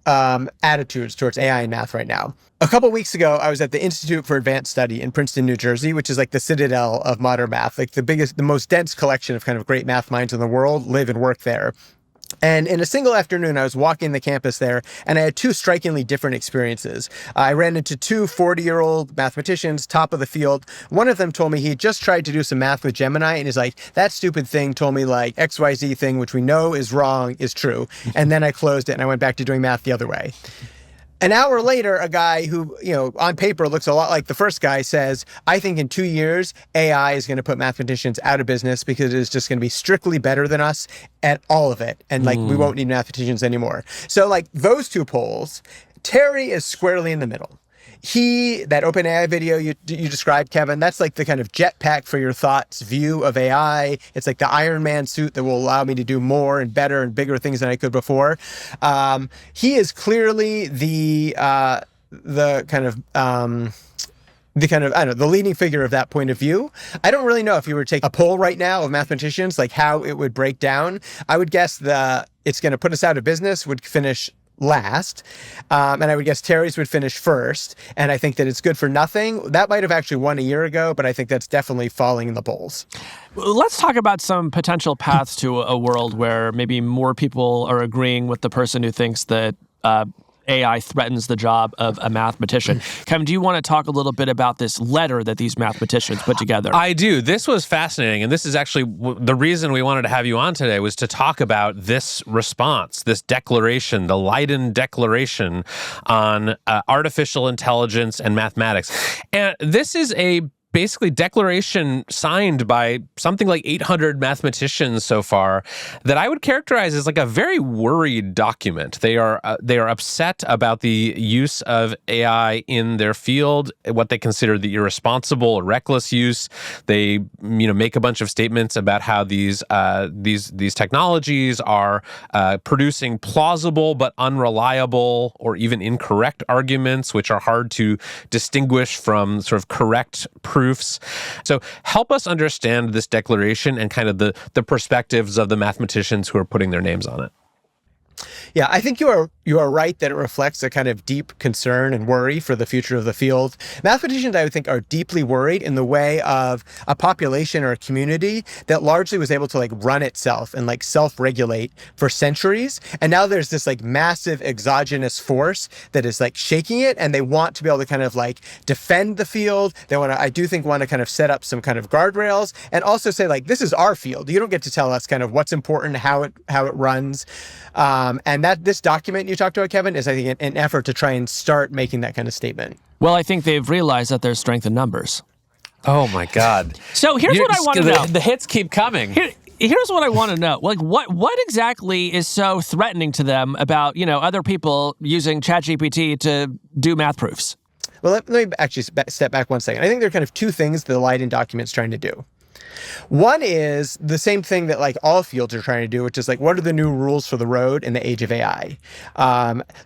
Speaker 3: attitudes towards AI and math right now. A couple of weeks ago, I was at the Institute for Advanced Study in Princeton, New Jersey, which is like the citadel of modern math, like the most dense collection of kind of great math minds in the world live and work there. And in a single afternoon, I was walking the campus there, and I had two strikingly different experiences. I ran into two 40-year-old mathematicians, top of the field. One of them told me he just tried to do some math with Gemini, and he's like, that stupid thing told me like XYZ thing, which we know is wrong, is true. And then I closed it, and I went back to doing math the other way. An hour later, a guy who, on paper looks a lot like the first guy says, I think in 2 years, AI is going to put mathematicians out of business because it is just going to be strictly better than us at all of it. And we won't need mathematicians anymore. So like those two poles, Terry is squarely in the middle. That OpenAI video you described, Kevin, that's like the kind of jetpack for your thoughts view of AI. It's like the Iron Man suit that will allow me to do more and better and bigger things than I could before. He is clearly the leading figure of that point of view. I don't really know if you were to take a poll right now of mathematicians, like how it would break down. I would guess it's going to put us out of business would finish last. And I would guess Terry's would finish first. And I think that it's good for nothing. That might have actually won a year ago, but I think that's definitely falling in the polls.
Speaker 2: Let's talk about some potential paths to a world where maybe more people are agreeing with the person who thinks that AI threatens the job of a mathematician. Kevin, do you want to talk a little bit about this letter that these mathematicians put together?
Speaker 1: I do. This was fascinating. And this is actually the reason we wanted to have you on today was to talk about this response, this declaration, the Leiden Declaration on artificial intelligence and mathematics. And this is a basically declaration signed by something like 800 mathematicians so far that I would characterize as like a very worried document. They are upset about the use of AI in their field, what they consider the irresponsible or reckless use. They make a bunch of statements about how these technologies are producing plausible but unreliable or even incorrect arguments, which are hard to distinguish from sort of correct proofs. So help us understand this declaration and kind of the perspectives of the mathematicians who are putting their names on it.
Speaker 3: Yeah, I think you are right that it reflects a kind of deep concern and worry for the future of the field. Mathematicians, I would think, are deeply worried in the way of a population or a community that largely was able to like run itself and like self-regulate for centuries. And now there's this like massive exogenous force that is like shaking it, and they want to be able to kind of like defend the field. They want to kind of set up some kind of guardrails and also say like, this is our field. You don't get to tell us kind of what's important, how it runs. And that this document you talked about, Kevin, is, I think, an effort to try and start making that kind of statement.
Speaker 2: Well, I think they've realized that there's strength in numbers.
Speaker 1: Oh, my God.
Speaker 2: So here's what I want to know.
Speaker 1: The hits keep coming.
Speaker 2: Here's what I want to know. Like, what exactly is so threatening to them about, other people using ChatGPT to do math proofs?
Speaker 3: Well, let me actually step back one second. I think there are kind of two things the Leiden document's trying to do. One is the same thing that like all fields are trying to do, which is like, what are the new rules for the road in the age of AI?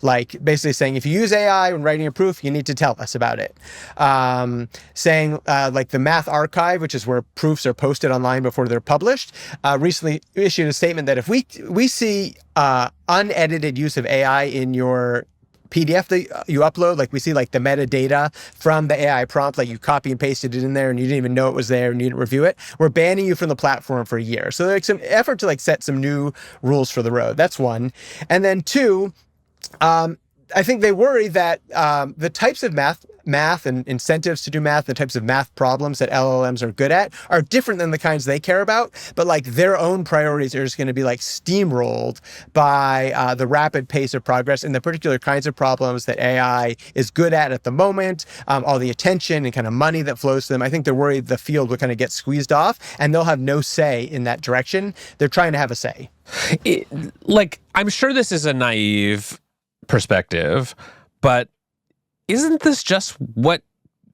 Speaker 3: Like basically saying, if you use AI when writing a proof, you need to tell us about it. Saying like the Math Archive, which is where proofs are posted online before they're published, recently issued a statement that if we see unedited use of AI in your PDF that you upload, like we see like the metadata from the AI prompt, like you copy and pasted it in there and you didn't even know it was there and you didn't review it, we're banning you from the platform for a year. So there's some effort to like set some new rules for the road. That's one. And then two, I think they worry that the types of math and incentives to do math, the types of math problems that LLMs are good at are different than the kinds they care about, but like their own priorities are just going to be like steamrolled by the rapid pace of progress in the particular kinds of problems that AI is good at the moment, all the attention and kind of money that flows to them. I think they're worried the field will kind of get squeezed off and they'll have no say in that direction. They're trying to have a say.
Speaker 1: I'm sure this is a naive perspective, but isn't this just what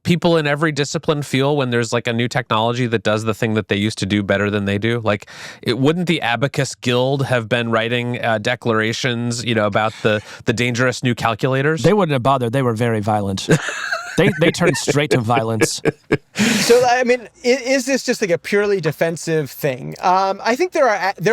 Speaker 1: people in every discipline feel when there's like a new technology that does the thing that they used to do better than they do? Like, wouldn't the Abacus Guild have been writing declarations, about the dangerous new calculators?
Speaker 2: They wouldn't have bothered. They were very violent. They turned straight to violence.
Speaker 3: So, I mean, is this just like a purely defensive thing? I think there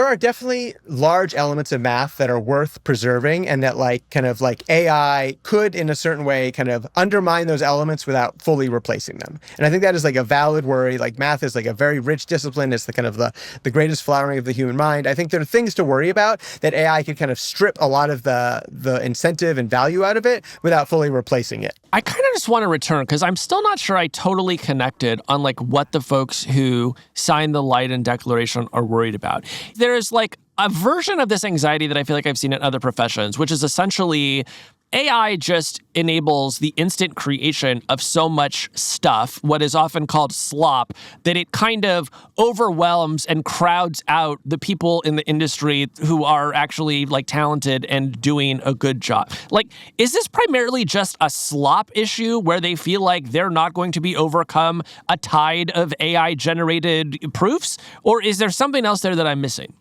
Speaker 3: are definitely large elements of math that are worth preserving, and that like kind of like AI could in a certain way kind of undermine those elements without fully replacing them. And I think that is like a valid worry. Like math is like a very rich discipline. It's the kind of the greatest flowering of the human mind. I think there are things to worry about that AI could kind of strip a lot of the incentive and value out of it without fully replacing it.
Speaker 2: I kind of just want to return because I'm still not sure I totally connected on like what the folks who signed the Leiden Declaration are worried about. There's like a version of this anxiety that I feel like I've seen in other professions, which is essentially AI just enables the instant creation of so much stuff, what is often called slop, that it kind of overwhelms and crowds out the people in the industry who are actually like talented and doing a good job. Like, is this primarily just a slop issue where they feel like they're not going to be overcome a tide of AI-generated proofs? Or is there something else there that I'm missing?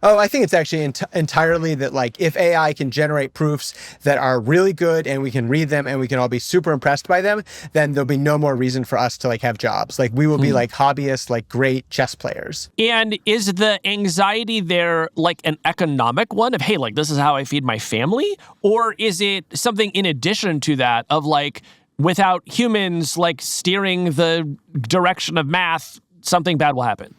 Speaker 3: Oh, I think it's actually entirely that like if AI can generate proofs that are really good and we can read them and we can all be super impressed by them, then there'll be no more reason for us to like have jobs. Like we will be like hobbyists, like great chess players.
Speaker 2: And is the anxiety there like an economic one of, hey, like this is how I feed my family? Or is it something in addition to that of like without humans like steering the direction of math, something bad will happen?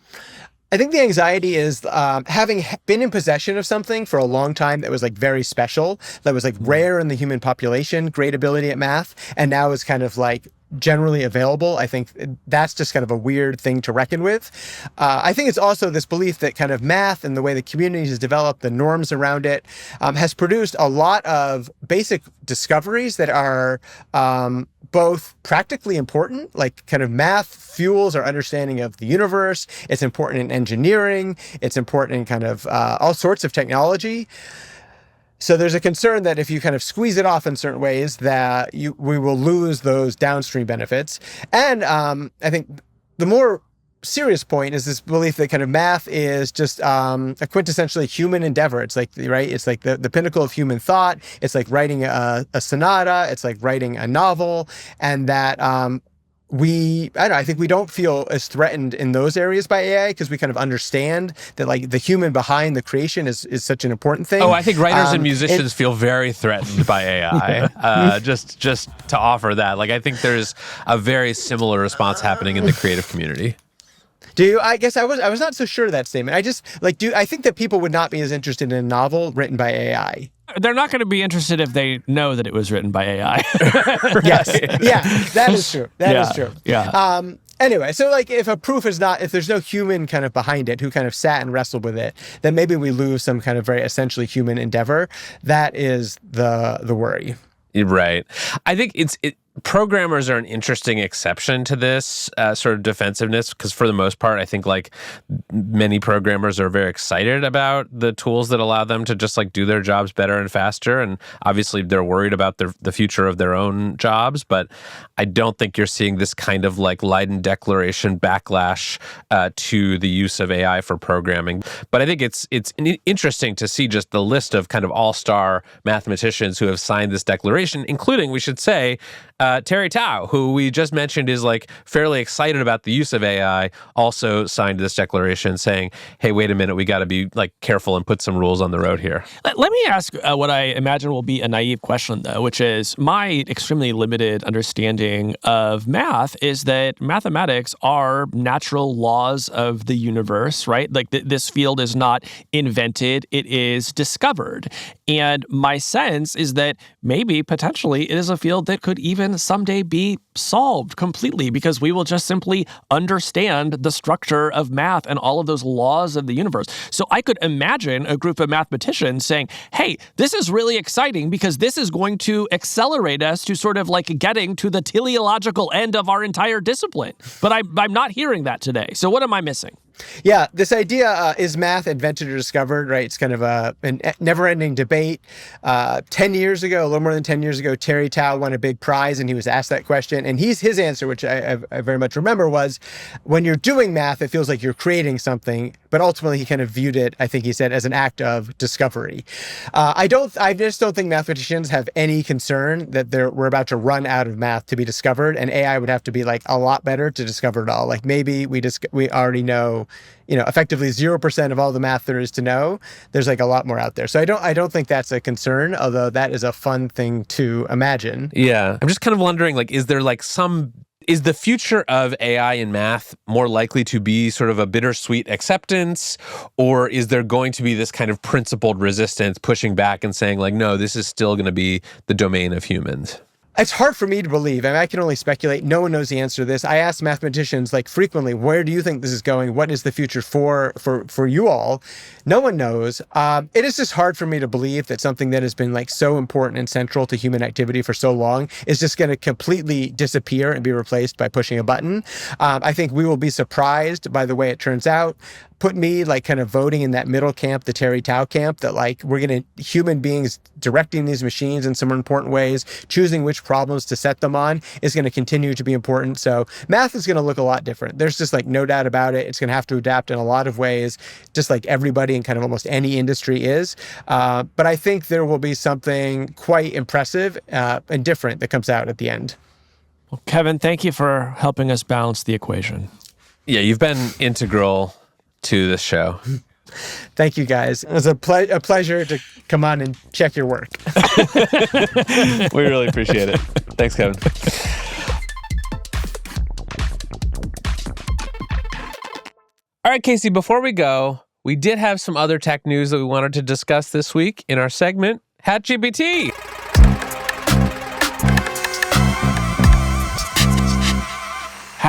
Speaker 3: I think the anxiety is having been in possession of something for a long time that was like very special, that was like rare in the human population, great ability at math, and now is kind of like generally available. I think that's just kind of a weird thing to reckon with. I think it's also this belief that kind of math and the way the community has developed, the norms around it, has produced a lot of basic discoveries that are both practically important, like kind of math fuels our understanding of the universe. It's important in engineering. It's important in kind of all sorts of technology. So there's a concern that if you kind of squeeze it off in certain ways, that we will lose those downstream benefits. And I think the more serious point is this belief that kind of math is just a quintessentially human endeavor. It's like, right? It's like the pinnacle of human thought. It's like writing a sonata. It's like writing a novel. And that I think we don't feel as threatened in those areas by AI because we kind of understand that like the human behind the creation is such an important thing.
Speaker 1: Oh, I think writers and musicians feel very threatened by AI. Just to offer that, like I think there's a very similar response happening in the creative community.
Speaker 3: Do you? I guess I was not so sure of that statement. I just I think that people would not be as interested in a novel written by AI.
Speaker 2: They're not going to be interested if they know that it was written by AI.
Speaker 3: Yes. Yeah, that is true. That is true.
Speaker 2: Yeah.
Speaker 3: Anyway, so like if there's no human kind of behind it who kind of sat and wrestled with it, then maybe we lose some kind of very essentially human endeavor. That is the worry.
Speaker 1: Right. I think programmers are an interesting exception to this sort of defensiveness because for the most part, I think like many programmers are very excited about the tools that allow them to just like do their jobs better and faster. And obviously they're worried about the future of their own jobs. But I don't think you're seeing this kind of like Leiden Declaration backlash to the use of AI for programming. But I think it's interesting to see just the list of kind of all-star mathematicians who have signed this declaration, including, we should say, Terry Tao, who we just mentioned is like fairly excited about the use of AI, also signed this declaration saying, hey, wait a minute, we got to be like careful and put some rules on the road here.
Speaker 2: Let me ask what I imagine will be a naive question, though, which is my extremely limited understanding of math is that mathematics are natural laws of the universe, right? Like this field is not invented, it is discovered. And my sense is that maybe potentially it is a field that could even someday be solved completely because we will just simply understand the structure of math and all of those laws of the universe. So I could imagine a group of mathematicians saying, hey, this is really exciting because this is going to accelerate us to sort of like getting to the teleological end of our entire discipline. But I'm not hearing that today. So what am I missing?
Speaker 3: Yeah, this idea, is math invented or discovered, right? It's kind of a never-ending debate. 10 years ago, a little more than 10 years ago, Terry Tao won a big prize and he was asked that question. And his answer, which I very much remember, was when you're doing math, it feels like you're creating something. But ultimately, he kind of viewed it, I think he said, as an act of discovery. I just don't think mathematicians have any concern that we're about to run out of math to be discovered. And AI would have to be like a lot better to discover it all. Like maybe we already know, effectively 0% of all the math there is to know. There's like a lot more out there. So I don't think that's a concern, although that is a fun thing to imagine.
Speaker 1: Yeah. I'm just kind of wondering, like, is the future of AI in math more likely to be sort of a bittersweet acceptance, or is there going to be this kind of principled resistance pushing back and saying like, no, this is still going to be the domain of humans?
Speaker 3: It's hard for me to believe. I mean, I can only speculate. No one knows the answer to this. I ask mathematicians like frequently, where do you think this is going? What is the future for you all? No one knows. It is just hard for me to believe that something that has been like so important and central to human activity for so long is just going to completely disappear and be replaced by pushing a button. I think we will be surprised by the way it turns out. Put me like kind of voting in that middle camp, the Terry Tao camp, that like human beings directing these machines in some important ways, choosing which problems to set them on is going to continue to be important. So math is going to look a lot different. There's just like no doubt about it. It's going to have to adapt in a lot of ways, just like everybody in kind of almost any industry is. But I think there will be something quite impressive and different that comes out at the end.
Speaker 2: Well, Kevin, thank you for helping us balance the equation.
Speaker 1: Yeah, you've been integral to this show.
Speaker 3: Thank you, guys. It was a pleasure to come on and check your work.
Speaker 1: We really appreciate it. Thanks, Kevin. All right, Casey, before we go, we did have some other tech news that we wanted to discuss this week in our segment, HatGPT.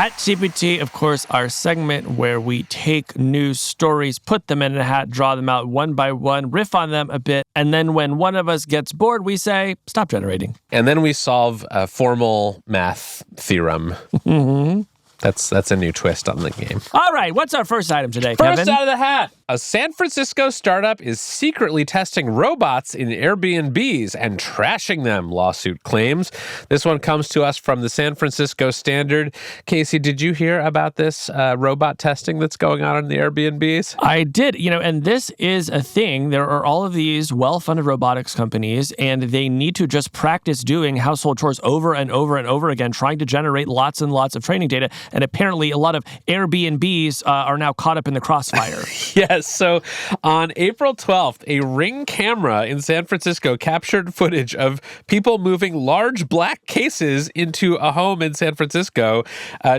Speaker 2: HatGPT, of course, our segment where we take news stories, put them in a hat, draw them out one by one, riff on them a bit, and then when one of us gets bored, we say, stop generating.
Speaker 1: And then we solve a formal math theorem. Mm-hmm. That's a new twist on the game.
Speaker 2: All right, what's our first item today, Kevin?
Speaker 1: First out of the hat. A San Francisco startup is secretly testing robots in Airbnbs and trashing them, lawsuit claims. This one comes to us from the San Francisco Standard. Casey, did you hear about this robot testing that's going on in the Airbnbs?
Speaker 2: I did, and this is a thing. There are all of these well-funded robotics companies, and they need to just practice doing household chores over and over and over again, trying to generate lots and lots of training data. And apparently a lot of Airbnbs are now caught up in the crossfire.
Speaker 1: Yes. So on April 12th, a Ring camera in San Francisco captured footage of people moving large black cases into a home in San Francisco.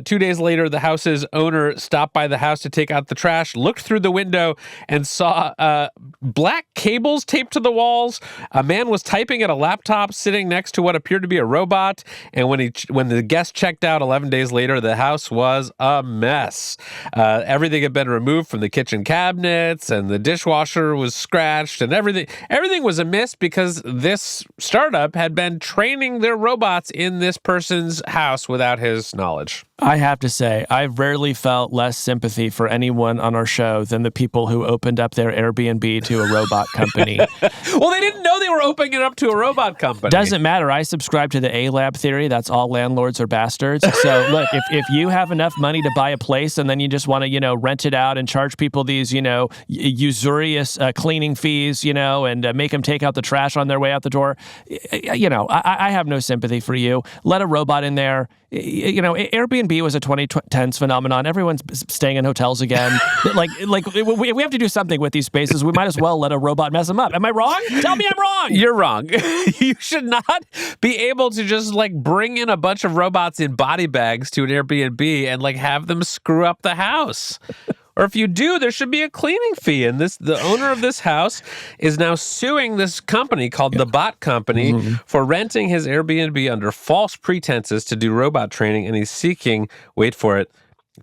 Speaker 1: 2 days later, the house's owner stopped by the house to take out the trash, looked through the window, and saw black cables taped to the walls. A man was typing at a laptop sitting next to what appeared to be a robot. And when the guest checked out 11 days later, the house was a mess. Everything had been removed from the kitchen cabinets, and the dishwasher was scratched, and everything was amiss because this startup had been training their robots in this person's house without his knowledge.
Speaker 2: I have to say, I've rarely felt less sympathy for anyone on our show than the people who opened up their Airbnb to a robot company.
Speaker 1: Well, they didn't know they were opening it up to a robot company.
Speaker 2: Doesn't matter. I subscribe to the A-Lab theory. That's all landlords are bastards. So look, if you have enough money to buy a place and then you just want to, rent it out and charge people these, usurious cleaning fees, and make them take out the trash on their way out the door, I have no sympathy for you. Let a robot in there. Airbnb was a 2010s phenomenon. Everyone's staying in hotels again. We have to do something with these spaces. We might as well let a robot mess them up. Am I wrong? Tell me I'm wrong.
Speaker 1: You're wrong. You should not be able to just bring in a bunch of robots in body bags to an Airbnb and have them screw up the house. Or if you do, there should be a cleaning fee. And the owner of this house is now suing this company called the Bot Company for renting his Airbnb under false pretenses to do robot training. And he's seeking, wait for it,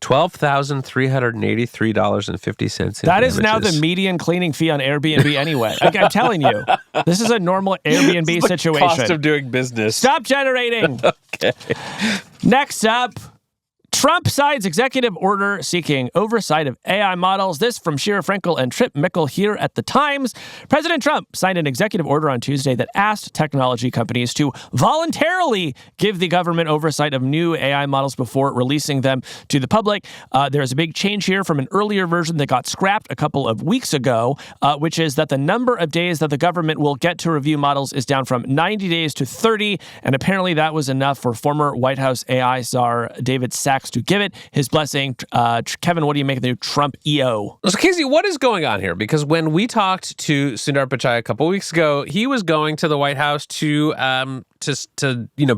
Speaker 1: $12,383.50.
Speaker 2: That is now the median cleaning fee on Airbnb anyway. I'm telling you, this is a normal Airbnb
Speaker 1: this is the
Speaker 2: situation.
Speaker 1: Cost of doing business.
Speaker 2: Stop generating.
Speaker 1: Okay.
Speaker 2: Next up, Trump signs executive order seeking oversight of AI models. This from Shira Frankel and Trip Mickle here at The Times. President Trump signed an executive order on Tuesday that asked technology companies to voluntarily give the government oversight of new AI models before releasing them to the public. There's a big change here from an earlier version that got scrapped a couple of weeks ago, which is that the number of days that the government will get to review models is down from 90 days to 30. And apparently that was enough for former White House AI czar David Sachs to give it his blessing. Kevin, what do you make of the new Trump EO?
Speaker 1: So, Casey, what is going on here? Because when we talked to Sundar Pichai a couple weeks ago, he was going to the White House to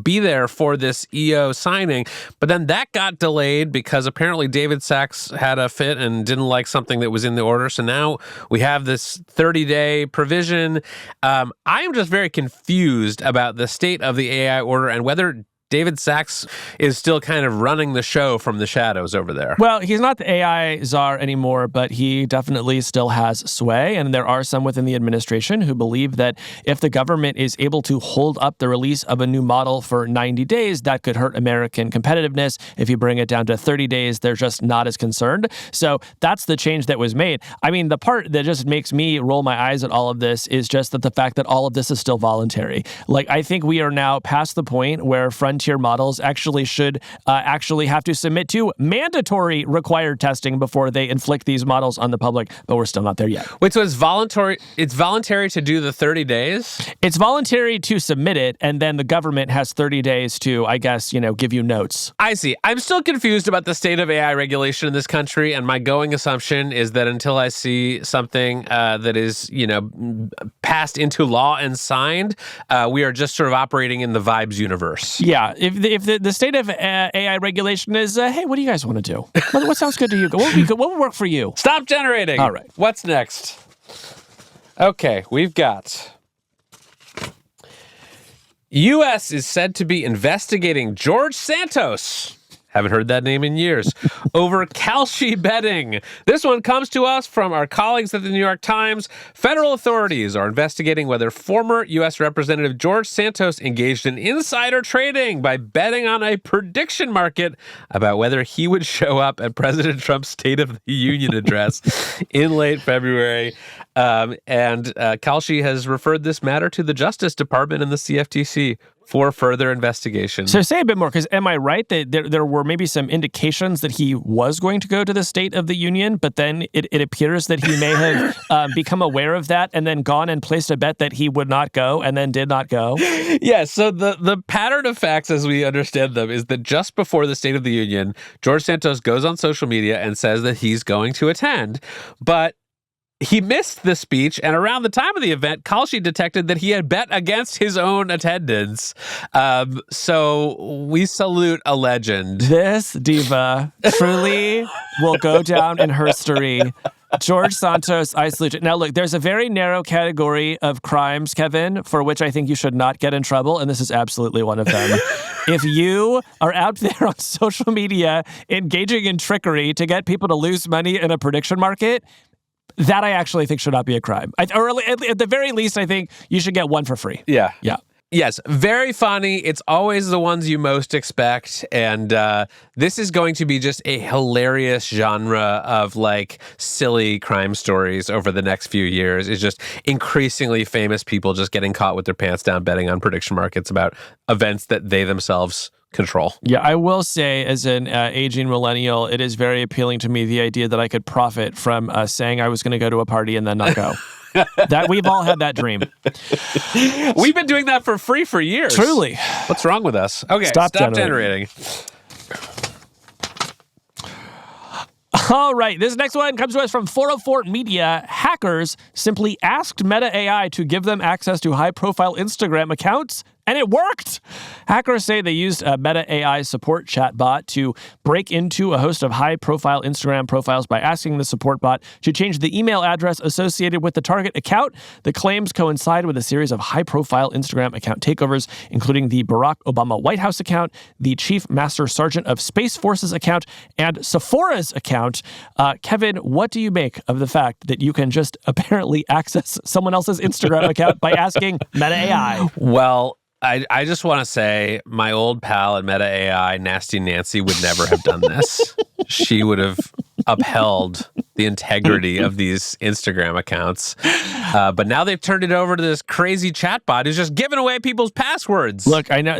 Speaker 1: be there for this EO signing, but then that got delayed because apparently David Sachs had a fit and didn't like something that was in the order. So now we have this 30-day provision. I am just very confused about the state of the AI order and whether David Sachs is still kind of running the show from the shadows over there.
Speaker 2: Well, he's not the AI czar anymore, but he definitely still has sway. And there are some within the administration who believe that if the government is able to hold up the release of a new model for 90 days, that could hurt American competitiveness. If you bring it down to 30 days, they're just not as concerned. So that's the change that was made. I mean, the part that just makes me roll my eyes at all of this is just that the fact that all of this is still voluntary. I think we are now past the point where frontier models actually should have to submit to mandatory required testing before they inflict these models on the public, but we're still not there yet.
Speaker 1: Wait, so it's voluntary to do the 30 days?
Speaker 2: It's voluntary to submit it, and then the government has 30 days to, I guess, give you notes.
Speaker 1: I see. I'm still confused about the state of AI regulation in this country, and my going assumption is that until I see something that is, passed into law and signed, we are just sort of operating in the vibes universe.
Speaker 2: Yeah. If the state of AI regulation is, hey, what do you guys want to do? What sounds good to you? What would work for you?
Speaker 1: Stop generating.
Speaker 2: All right.
Speaker 1: What's next? Okay, we've got U.S. is said to be investigating George Santos. Haven't heard that name in years. Over Kalshi betting. This one comes to us from our colleagues at the New York Times. Federal authorities are investigating whether former U.S. Representative George Santos engaged in insider trading by betting on a prediction market about whether he would show up at President Trump's State of the Union address in late February. And Kalshi has referred this matter to the Justice Department and the CFTC for further investigation.
Speaker 2: So say a bit more, because am I right that there were maybe some indications that he was going to go to the State of the Union, but then it appears that he may have become aware of that and then gone and placed a bet that he would not go and then did not go?
Speaker 1: Yeah, so the pattern of facts as we understand them is that just before the State of the Union, George Santos goes on social media and says that he's going to attend, but he missed the speech, and around the time of the event, Kalshi detected that he had bet against his own attendance. So we salute a legend.
Speaker 2: This diva truly will go down in history. George Santos, I salute you. Now, look, there's a very narrow category of crimes, Kevin, for which I think you should not get in trouble, and this is absolutely one of them. If you are out there on social media engaging in trickery to get people to lose money in a prediction market, that I actually think should not be a crime. Or at the very least, I think you should get one for free.
Speaker 1: Yeah.
Speaker 2: Yeah.
Speaker 1: Yes, very funny. It's always the ones you most expect. And this is going to be just a hilarious genre of like silly crime stories over the next few years. It's just increasingly famous people just getting caught with their pants down betting on prediction markets about events that they themselves control.
Speaker 2: Yeah, I will say, as an aging millennial, it is very appealing to me, the idea that I could profit from saying I was going to go to a party and then not go. That we've all had that dream.
Speaker 1: We've been doing that for free for years.
Speaker 2: Truly.
Speaker 1: What's wrong with us? Okay, stop generating.
Speaker 2: All right, this next one comes to us from 404 Media. Hackers simply asked Meta AI to give them access to high-profile Instagram accounts, and it worked. Hackers say they used a Meta AI support chatbot to break into a host of high-profile Instagram profiles by asking the support bot to change the email address associated with the target account. The claims coincide with a series of high-profile Instagram account takeovers, including the Barack Obama White House account, the Chief Master Sergeant of Space Forces account, and Sephora's account. Kevin, what do you make of the fact that you can just apparently access someone else's Instagram account by asking Meta AI?
Speaker 1: Well, I just want to say my old pal at Meta AI, Nasty Nancy, would never have done this. She would have upheld the integrity of these Instagram accounts. But now they've turned it over to this crazy chatbot who's just giving away people's passwords.
Speaker 2: Look, I know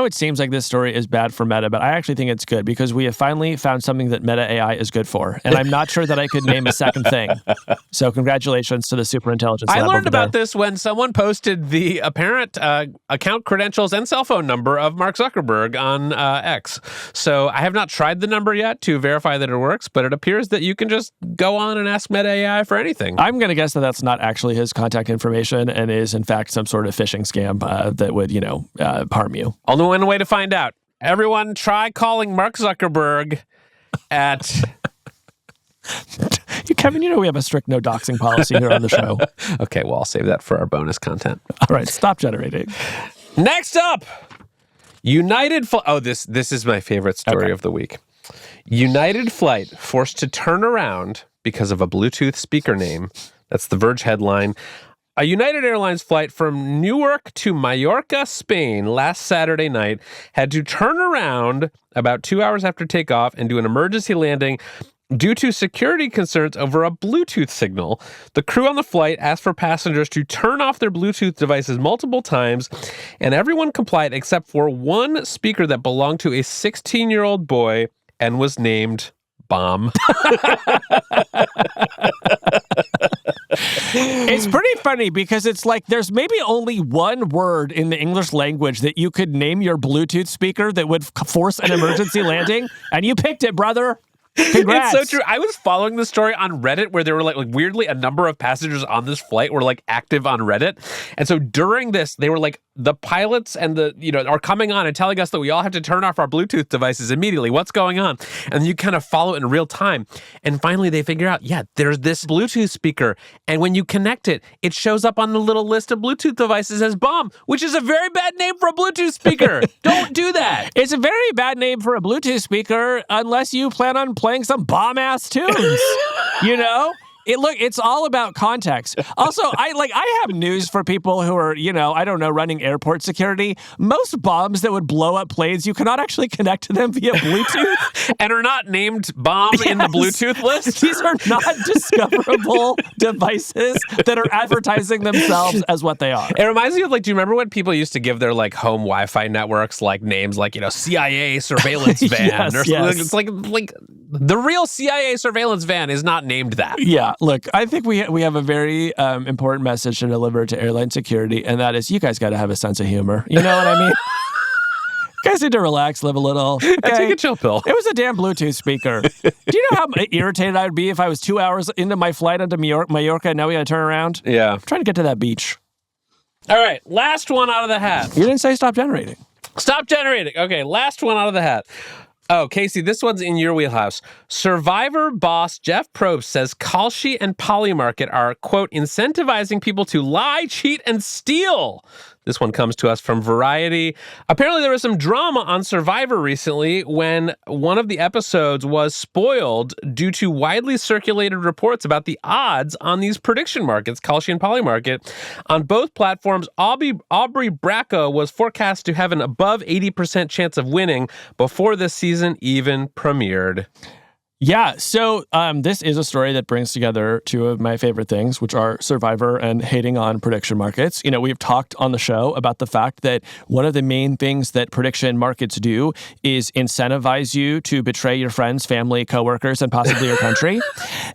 Speaker 2: it seems like this story is bad for Meta, but I actually think it's good because we have finally found something that Meta AI is good for. And I'm not sure that I could name a second thing. So congratulations to the superintelligence lab.
Speaker 1: I learned about
Speaker 2: there.
Speaker 1: this when someone posted the apparent account credentials and cell phone number of Mark Zuckerberg on X. So I have not tried the number yet to verify that it works, but it appears that you can just go on and ask Meta AI for anything.
Speaker 2: I'm going to guess that that's not actually his contact information and is, in fact, some sort of phishing scam that would, harm you.
Speaker 1: Only one way to find out. Everyone, try calling Mark Zuckerberg at...
Speaker 2: Kevin, we have a strict no doxing policy here on the show.
Speaker 1: Okay, well, I'll save that for our bonus content.
Speaker 2: All right, stop generating.
Speaker 1: Next up, this is my favorite story of the week. United Flight forced to turn around because of a Bluetooth speaker name. That's the Verge headline. A United Airlines flight from Newark to Mallorca, Spain, last Saturday night had to turn around about 2 hours after takeoff and do an emergency landing due to security concerns over a Bluetooth signal. The crew on the flight asked for passengers to turn off their Bluetooth devices multiple times, and everyone complied except for one speaker that belonged to a 16-year-old boy and was named Bomb.
Speaker 2: It's pretty funny because it's like there's maybe only one word in the English language that you could name your Bluetooth speaker that would force an emergency landing, and you picked it, brother. Congrats.
Speaker 1: It's so true. I was following the story on Reddit where there were like weirdly a number of passengers on this flight were like active on Reddit. And so during this, they were like, the pilots and are coming on and telling us that we all have to turn off our Bluetooth devices immediately. What's going on? And you kind of follow it in real time. And finally they figure out, there's this Bluetooth speaker. And when you connect it, it shows up on the little list of Bluetooth devices as bomb, which is a very bad name for a Bluetooth speaker. Don't do that.
Speaker 2: It's a very bad name for a Bluetooth speaker unless you plan on playing some bomb-ass tunes, It's all about context. Also, I have news for people who are, running airport security. Most bombs that would blow up planes, you cannot actually connect to them via Bluetooth.
Speaker 1: And are not named bomb in the Bluetooth list.
Speaker 2: These are not discoverable devices that are advertising themselves as what they are.
Speaker 1: It reminds me of do you remember when people used to give their home Wi-Fi networks names CIA surveillance van
Speaker 2: yes,
Speaker 1: or something?
Speaker 2: yes.
Speaker 1: It's like the real CIA surveillance van is not named that.
Speaker 2: Yeah. Look, I think we have a very important message to deliver to airline security, and that is you guys got to have a sense of humor. You know what I mean? You guys need to relax, live a little. Okay?
Speaker 1: Take a chill pill.
Speaker 2: It was a damn Bluetooth speaker. Do you know how irritated I would be if I was 2 hours into my flight into Mallorca and now we got to turn around?
Speaker 1: Yeah.
Speaker 2: I'm trying to get to that beach.
Speaker 1: All right, last one out of the hat.
Speaker 2: You didn't say stop generating.
Speaker 1: Stop generating. Okay, last one out of the hat. Oh, Casey, this one's in your wheelhouse. Survivor boss Jeff Probst says Kalshi and Polymarket are, quote, incentivizing people to lie, cheat, and steal. This one comes to us from Variety. Apparently there was some drama on Survivor recently when one of the episodes was spoiled due to widely circulated reports about the odds on these prediction markets, Kalshi and Polymarket. On both platforms, Aubrey Bracco was forecast to have an above 80% chance of winning before the season even premiered.
Speaker 2: Yeah, so this is a story that brings together two of my favorite things, which are Survivor and hating on prediction markets. We've talked on the show about the fact that one of the main things that prediction markets do is incentivize you to betray your friends, family, coworkers, and possibly your country.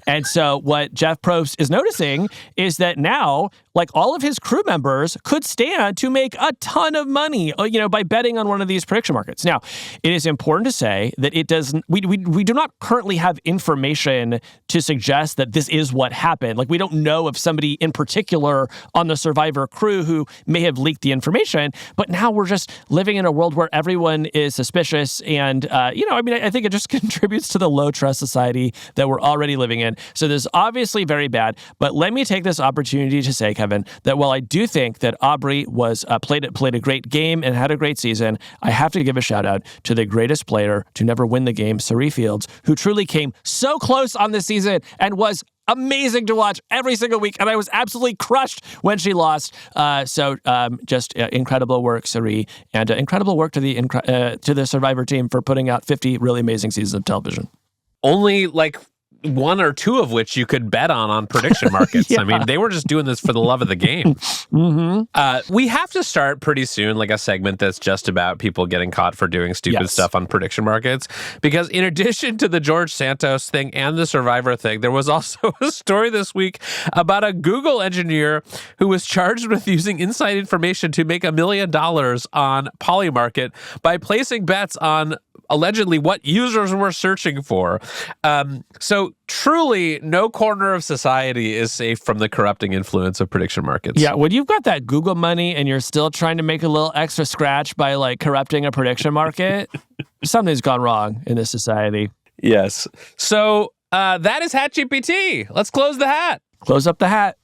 Speaker 2: And so what Jeff Probst is noticing is that now, all of his crew members could stand to make a ton of money, by betting on one of these prediction markets. Now, it is important to say that we do not currently have information to suggest that this is what happened. We don't know of somebody in particular on the Survivor crew who may have leaked the information, but now we're just living in a world where everyone is suspicious. And, I think it just contributes to the low trust society that we're already living in. So this is obviously very bad, but let me take this opportunity to say, Kevin, that while I do think that Aubrey was played a great game and had a great season, I have to give a shout out to the greatest player to never win the game, Sari Fields, who truly came so close on this season and was amazing to watch every single week, and I was absolutely crushed when she lost. Just incredible work, Sari, and incredible work to the Survivor team for putting out 50 really amazing seasons of television.
Speaker 1: Only one or two of which you could bet on prediction markets. Yeah. I mean, they were just doing this for the love of the game. Mm-hmm. We have to start pretty soon, a segment that's just about people getting caught for doing stupid stuff on prediction markets. Because in addition to the George Santos thing and the Survivor thing, there was also a story this week about a Google engineer who was charged with using inside information to make $1 million on Polymarket by placing bets on allegedly what users were searching for. So truly, no corner of society is safe from the corrupting influence of prediction markets.
Speaker 2: Yeah, when you've got that Google money and you're still trying to make a little extra scratch by corrupting a prediction market, something's gone wrong in this society.
Speaker 1: Yes. So that is HatGPT. Let's close the hat.
Speaker 2: Close up the hat.